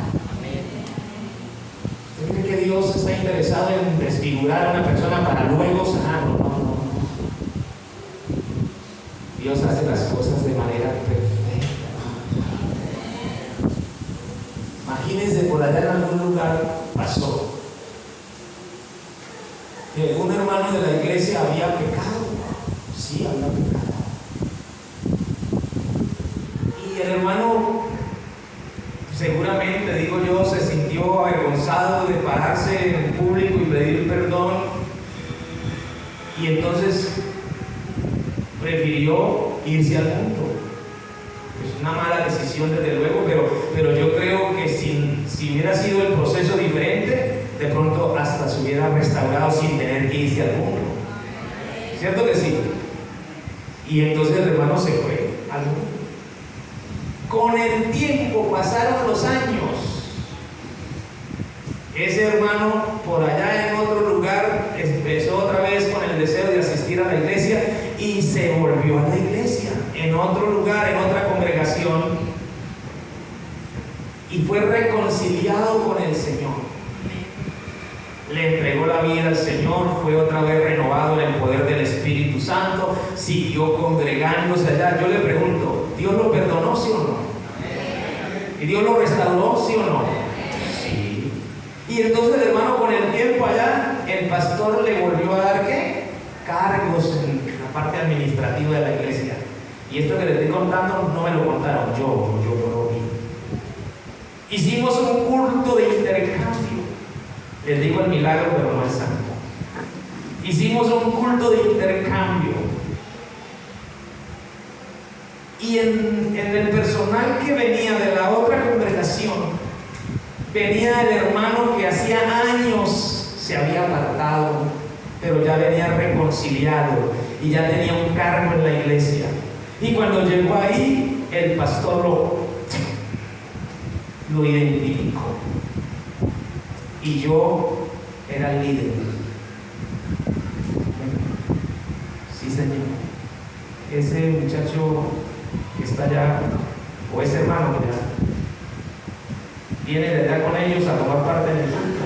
A: ¿Usted cree que Dios está interesado en desfigurar a una persona para luego sanarlo? No. Dios hace las cosas de manera perfecta. Imagínense, por allá en algún lugar pasó que un hermano de la iglesia había pecado. Sí, había pecado. Y el hermano, seguramente, digo yo, se sintió avergonzado de pararse en público y pedir perdón. Y entonces prefirió irse al mundo. Es una mala decisión, desde luego, pero yo creo que si hubiera sido el proceso diferente, de pronto hasta se hubiera restaurado sin tener que irse al mundo. ¿Cierto que sí? Y entonces el hermano se fue al mundo. Con el tiempo, pasaron los años. Ese hermano, por allá en otro lugar, empezó otra vez con el deseo de asistir a la iglesia y se volvió a la iglesia en otro lugar, en otra congregación, y fue reconciliado con el Señor. Le entregó la vida al Señor, fue otra vez renovado en el poder del Espíritu Santo, siguió congregándose allá. Yo le pregunto, ¿Dios lo perdonó, sí o no? ¿Y Dios lo restauró, sí o no? Sí. Y entonces el hermano, con el tiempo allá, el pastor le volvió a dar ¿qué? Cargos en la parte administrativa de la iglesia. Y esto que les estoy contando no me lo contaron, yo lo vi. Hicimos un culto de intercambio. Les digo el milagro, pero no es santo. Hicimos un culto de intercambio. Y en el personal que venía de la otra congregación, venía el hermano que hacía años se había apartado, pero ya venía reconciliado y ya tenía un cargo en la iglesia. Y cuando llegó ahí, el pastor lo identificó. Y yo era el líder. Sí, Señor. Ese muchacho que está allá, o ese hermano que ya viene de allá con ellos a tomar parte en el culto.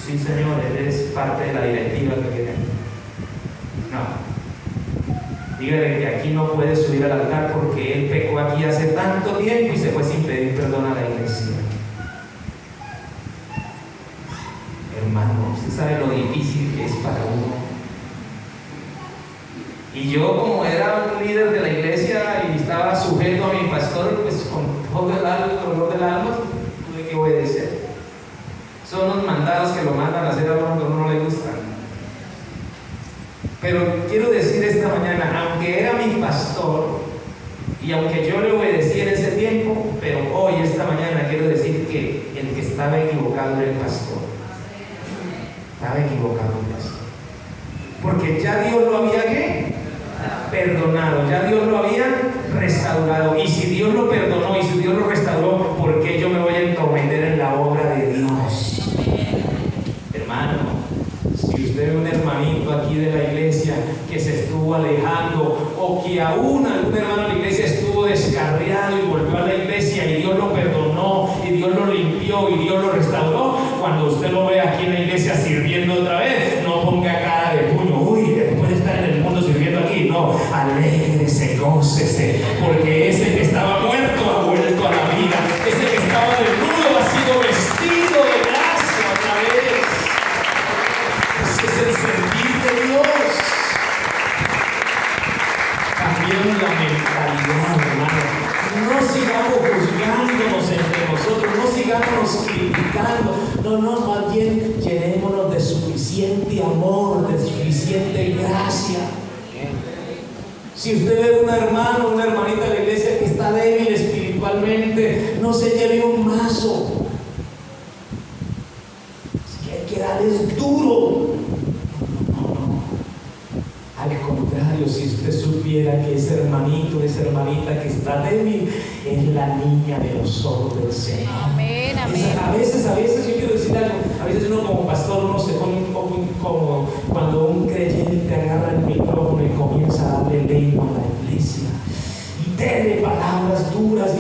A: Sí, Señor, él es parte de la directiva que viene. No. Dígale que aquí no puede subir al altar porque él pecó aquí hace tanto tiempo y se fue sin pedir perdón a la iglesia. Hermano, usted sabe lo difícil que es para uno. Y yo, como era un líder de la iglesia y estaba sujeto a mi pastor, pues con todo el dolor del alma, Son unos mandados que lo mandan a hacer a uno que a uno no le gustan. Pero quiero decir esta mañana, aunque era mi pastor y aunque yo le obedecí en ese tiempo, pero hoy, esta mañana, quiero decir que el que estaba equivocado era el pastor. Estaba equivocado el pastor. Porque ya Dios lo había ¿qué? Perdonado, ya Dios lo había restaurado. Y si Dios lo perdonó y si Dios lo restauró, ¿por qué yo me voy a entrometer en la obra de Dios? Hermano, si usted ve un hermanito aquí de la iglesia que se estuvo alejando, o que aún algún hermano de la iglesia estuvo descarriado y volvió a la iglesia y Dios lo perdonó y Dios lo limpió y Dios lo restauró, cuando usted lo ve aquí en la iglesia sirviendo otra vez, no ponga cara de puño, uy, después de estar en el mundo sirviendo aquí, no, alégrese, gócese, porque ese que estaba muerto ha vuelto a la vida, ese que estaba desnudo ha sido vestido de gracia otra vez. Ese es el sentir de Dios. Cambiemos la mentalidad, hermano. No sigamos juzgándonos entre nosotros, no sigamos criticando, no, más bien llenémonos de suficiente amor, de suficiente gracia. Si usted ve un hermano, una hermanita de la iglesia que está débil espiritualmente, no se lleve un mazo. Es que hay que darles duro. Al contrario, si usted supiera que ese hermanito, esa hermanita que está débil, es la niña de los ojos del Señor.
B: Amén, amén.
A: A veces, yo quiero decir algo, a veces uno como pastor, uno se pone un poco incómodo cuando un creyente agarra el micrófono y comienza a darle lengua a la iglesia. Y tiene palabras duras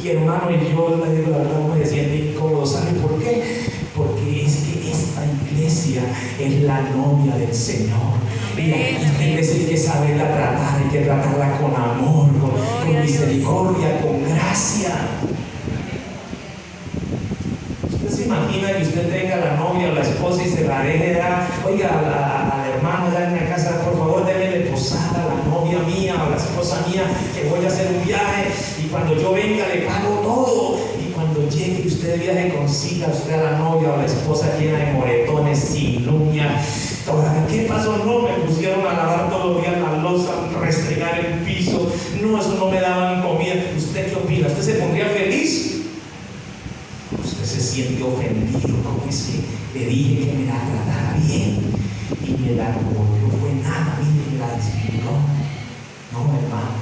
A: y hermano, y yo le digo la verdad, uno se siente incómodo. ¿Sabe por qué? Porque es que esta iglesia es la novia del Señor. Y esta iglesia hay que saberla tratar, hay que tratarla con amor, con misericordia, con gracia. ¿Usted se imagina que usted tenga a la novia o la esposa y se la deje dar? Oiga, al hermano, dame a casa, por favor, démele posada a la novia mía o a la esposa mía, que voy a hacer un viaje y cuando yo venga le pago todo. Y cuando llegue usted de viaje, consiga usted a la novia o a la esposa llena de moretones, sin uñas. ¿Qué pasó? No, me pusieron a lavar todos los días la loza, restregar el piso. No, eso no me daban comida. ¿Usted qué opina? ¿Usted se pondría feliz? Usted se siente ofendido. ¿Cómo es que le dije que me la tratara bien y me la no fue nada? Mire, me la disfrutó. No, hermano.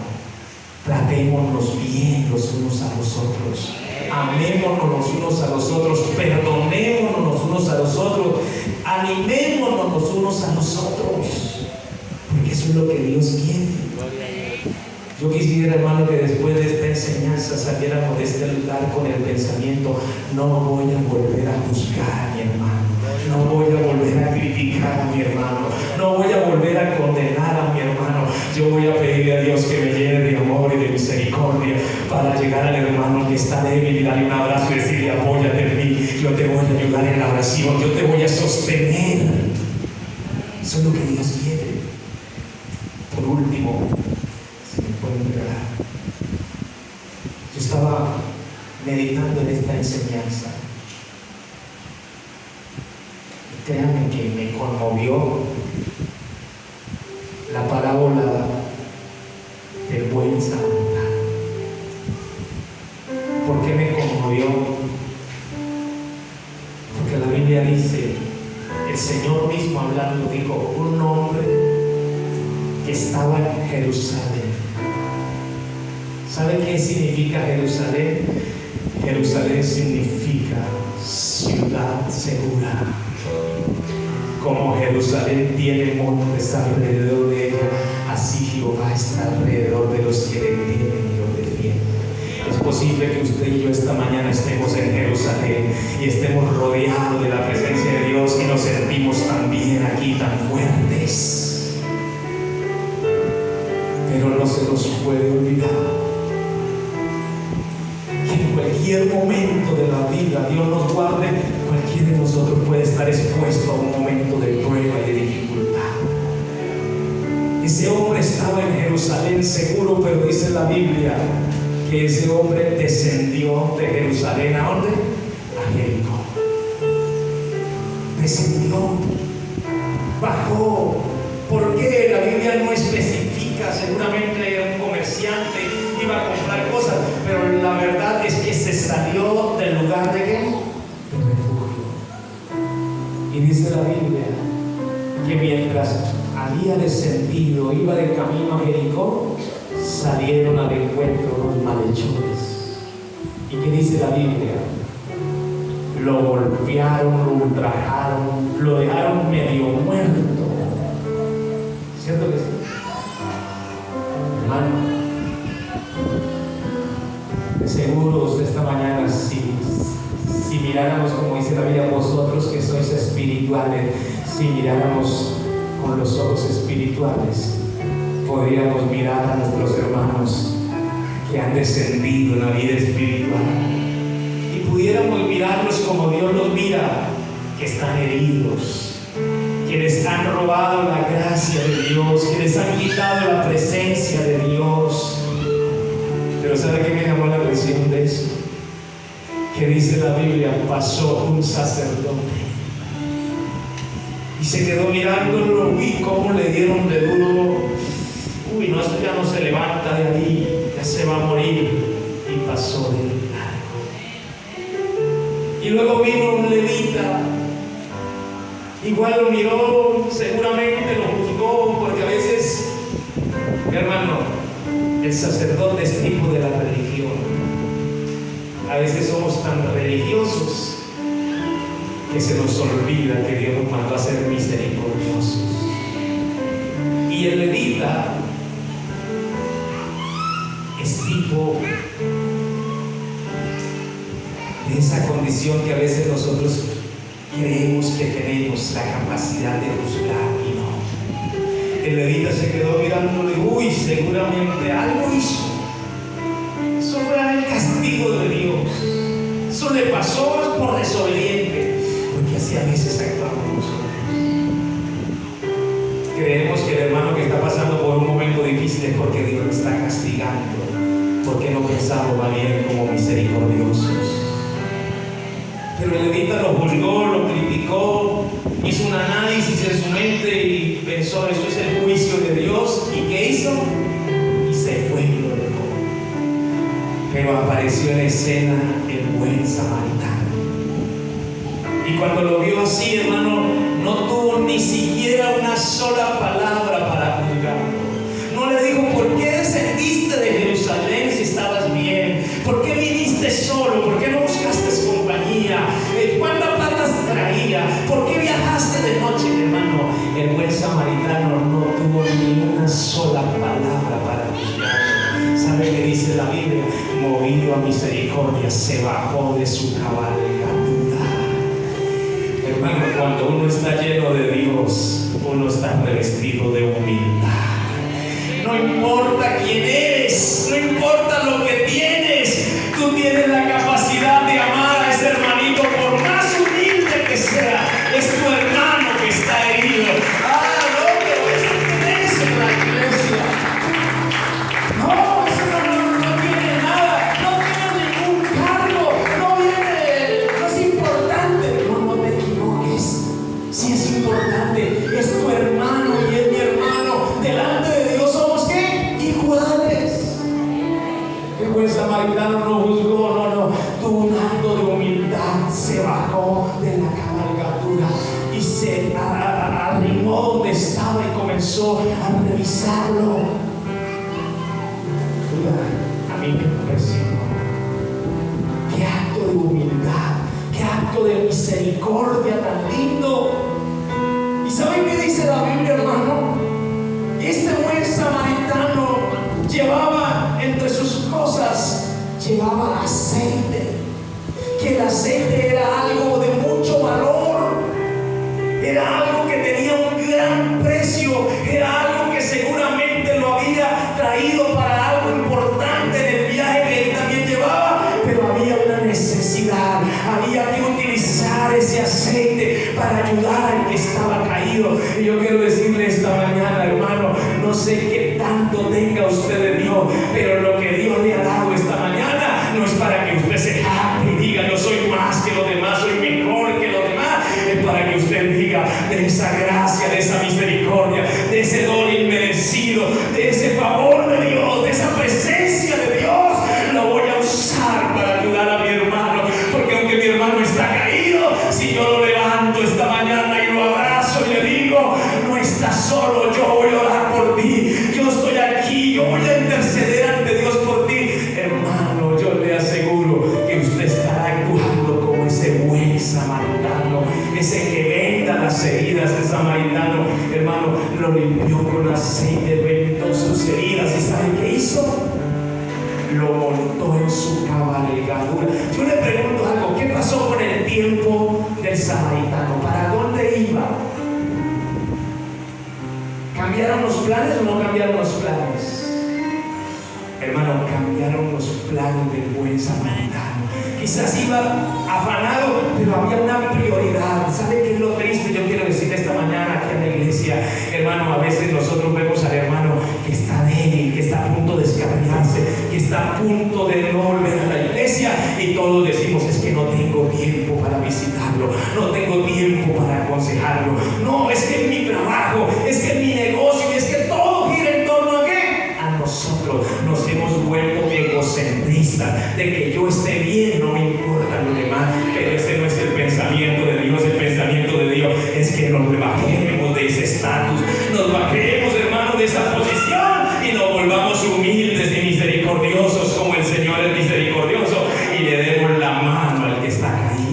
A: Tratémonos bien los unos a los otros. Amémonos los unos a los otros. Perdonémonos los unos a los otros. Animémonos los unos a los otros. Porque eso es lo que Dios quiere. Yo quisiera, hermano, que después de esta enseñanza saliéramos de este lugar con el pensamiento: no voy a volver a juzgar a mi hermano, no voy a volver a criticar a mi hermano, no voy a volver a condenar a mi hermano. Yo voy a pedirle a Dios que me llene de amor y de misericordia para llegar al hermano que está débil y darle un abrazo y decirle: apóyate en mí, yo te voy a ayudar en la oración, yo te voy a sostener. Eso es lo que Dios quiere. Por último, yo estaba meditando en esta enseñanza y créanme que me conmovió la parábola del buen samaritano. ¿Por qué me conmovió? Porque la Biblia dice, el Señor mismo hablando dijo: un hombre que estaba en Jerusalén. ¿Sabe qué significa Jerusalén? Jerusalén significa ciudad segura. Como Jerusalén tiene montes alrededor de ella, así Jehová está alrededor de los que le temen y los defienden. Es posible que usted y yo esta mañana estemos en Jerusalén y estemos rodeados de la presencia de Dios y nos sentimos tan bien aquí, tan fuertes. Pero no se nos puede olvidar que en cualquier momento de la vida, Dios nos guarde, cualquiera de nosotros puede estar expuesto a un momento de prueba y de dificultad. Ese hombre estaba en Jerusalén seguro, pero dice la Biblia que ese hombre descendió de Jerusalén. ¿A dónde? A Jericó.
B: descendió, bajó. ¿Por qué? La Biblia no especifica. Seguramente era un comerciante, iba a comprar cosas, pero la verdad es que se salió del lugar de ¿qué? De refugio. Y dice la Biblia que mientras había descendido, iba de camino a Jericó, salieron al encuentro los malhechores. ¿Y qué dice la Biblia? Lo golpearon, lo ultrajaron, lo dejaron medio muerto. ¿Cierto que sí? Hermano, de seguro esta mañana, si miráramos, como dice la Biblia, vosotros que sois espirituales, si miráramos con los ojos espirituales, podríamos mirar a nuestros hermanos que han descendido en la vida espiritual y pudiéramos mirarlos como Dios los mira, que están heridos, que les han robado la gracia de Dios, que les han quitado la presencia de Dios. Pero ¿sabe qué me llamó la atención de eso? Que dice la Biblia, pasó un sacerdote y se quedó mirándolo. Uy, cómo le dieron de duro. Uy, no, esto ya no se levanta de ahí, ya se va a morir. Y pasó de largo. Y luego vino un levita, igual lo miró, seguramente lo juzgó, porque a veces, hermano, el sacerdote es tipo de la religión. A veces somos tan religiosos que se nos olvida que Dios nos mandó a ser misericordiosos. Y el levita es tipo de esa condición que a veces nosotros creemos que tenemos la capacidad de juzgar y no. El levita se quedó mirándole, uy, seguramente algo hizo. Eso fue el castigo de Dios. Eso le pasó por desobediente, porque así a veces actuamos nosotros. Creemos que el hermano que está pasando por un momento difícil es porque Dios lo está castigando, porque no pensamos más bien como misericordiosos. Pero el levita lo juzgó, lo criticó, hizo un análisis en su mente y pensó, eso es el juicio de Dios. ¿Y qué hizo? Y se fue y lo dejó. Pero apareció en escena el buen samaritano. Y cuando lo vio así, hermano, no tuvo ni siquiera una sola palabra para juzgarlo. No le dijo, ¿por qué descendiste de Jerusalén si estabas bien? ¿Por qué viniste solo? ¿Por qué no buscaste compañía? ¿Cuánta plata traía? ¿Por qué viajaste de noche, hermano? El buen samaritano no tuvo ni una sola palabra para juzgarlo. ¿Sabe qué dice la Biblia? Movido a misericordia, se bajó de su cabalgadura. Hermano, cuando uno está lleno de Dios, uno está revestido de humildad. No importa quién eres, no importa lo que tienes, tú tienes la capacidad de amar a ese hermanito, por más humilde que sea. Es tu hermano que está herido. No, pero eso no es en la iglesia. No, ese hermano no tiene nada, no tiene ningún cargo, no es importante. No te equivoques, sí es importante, es tu hermano y es mi hermano. Delante de Dios somos ¿qué? Iguales. El buen samaritano no juzgó, no, tuvo un acto de humildad, se bajó de la cabalgadura y se arrimó donde estaba y comenzó a revisarlo. Oiga, a mí me impresionó. Qué acto de humildad, qué acto de misericordia tan lindo. ¿Y saben qué dice la Biblia, hermano? Este buen samaritano llevaba entre sus cosas, llevaba aceite, que el aceite era algo de mucho valor, era algo que tenía un gran precio, era algo que seguramente lo había traído para algo importante en el viaje que él también llevaba, pero había una necesidad, había que utilizar ese aceite para ayudar al que estaba caído. Y yo quiero decirle esta mañana, hermano, no sé qué tanto tenga usted de Dios, pero lo que Dios le ha dado esta mañana no es para que usted se jacte y diga yo soy más que los demás, soy mejor que los demás, es para que usted de esa gracia, de esa misericordia, de ese don inmerecido, de ese favor de Dios, de esa presencia de Dios. Lo voy a usar para ayudar a mi hermano, porque aunque mi hermano está caído, si yo lo levanto esta mañana y lo abrazo y le digo: no estás solo, yo voy a orar por ti, yo estoy aquí, yo voy a interceder ante Dios por ti, hermano, yo le aseguro que usted estará actuando como ese buen samaritano, ese que venda las heridas del samaritano. Hermano, lo limpió con aceite, vendó sus heridas, y ¿sabe qué hizo? Lo montó en su cabalgadura. Yo le pregunto algo: ¿qué pasó con el tiempo del samaritano? ¿Para dónde iba? ¿Cambiaron los planes o no cambiaron los planes? Hermano, cambiaron los planes del buen samaritano. Quizás iba afanado, pero había una prioridad. ¿Sabe qué es lo triste? Yo quiero decir esta mañana aquí en la iglesia, hermano, a veces nosotros vemos al hermano que está débil, que está a punto de descarriarse, que está a punto de no volver a la iglesia, y todos decimos: es que no tengo tiempo para visitarlo, no tengo tiempo para aconsejarlo, no, es que es mi trabajo, es que es mi negocio, y es que todo gira en torno a ¿qué? A nosotros. Nos hemos vuelto egocentristas, de que yo esté bien, no me importa lo demás. Pero ese no es el pensamiento de Dios. El pensamiento de Dios es que nos bajemos de ese estatus, nos bajemos, hermano, de esa posición, y nos volvamos humildes y misericordiosos como el Señor es misericordioso, y le demos la mano al que está caído.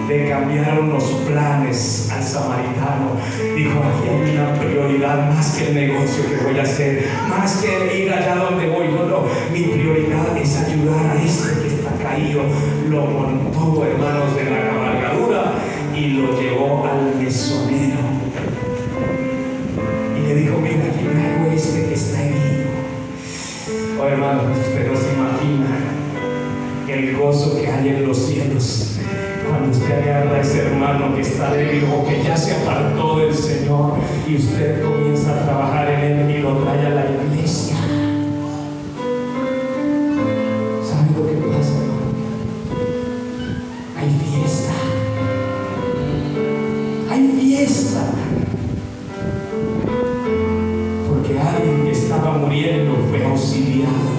B: Le cambiaron los planes al samaritano. Dijo: aquí hay una prioridad más que el negocio que voy a hacer, más que ir allá donde voy. No, mi prioridad es ayudar a este que está caído. Lo montó, hermanos, en la cabalgadura y lo llevó al mesonero. Y le dijo: mira, aquí traigo este que está herido. Oh, hermanos, usted no se imagina el gozo que hay en los cielos cuando usted agarra a ese hermano que está débil o que ya se apartó del Señor, y usted comienza a trabajar en él y lo trae a la iglesia. ¿Sabe lo que pasa, hermano? Hay fiesta. Hay fiesta. Porque alguien que estaba muriendo fue auxiliado.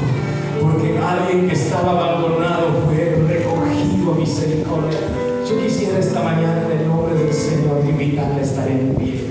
B: Porque alguien que estaba abandonado fue recogido a misericordia. Yo quisiera esta mañana, en el nombre del Señor, invitarle a estar en pie.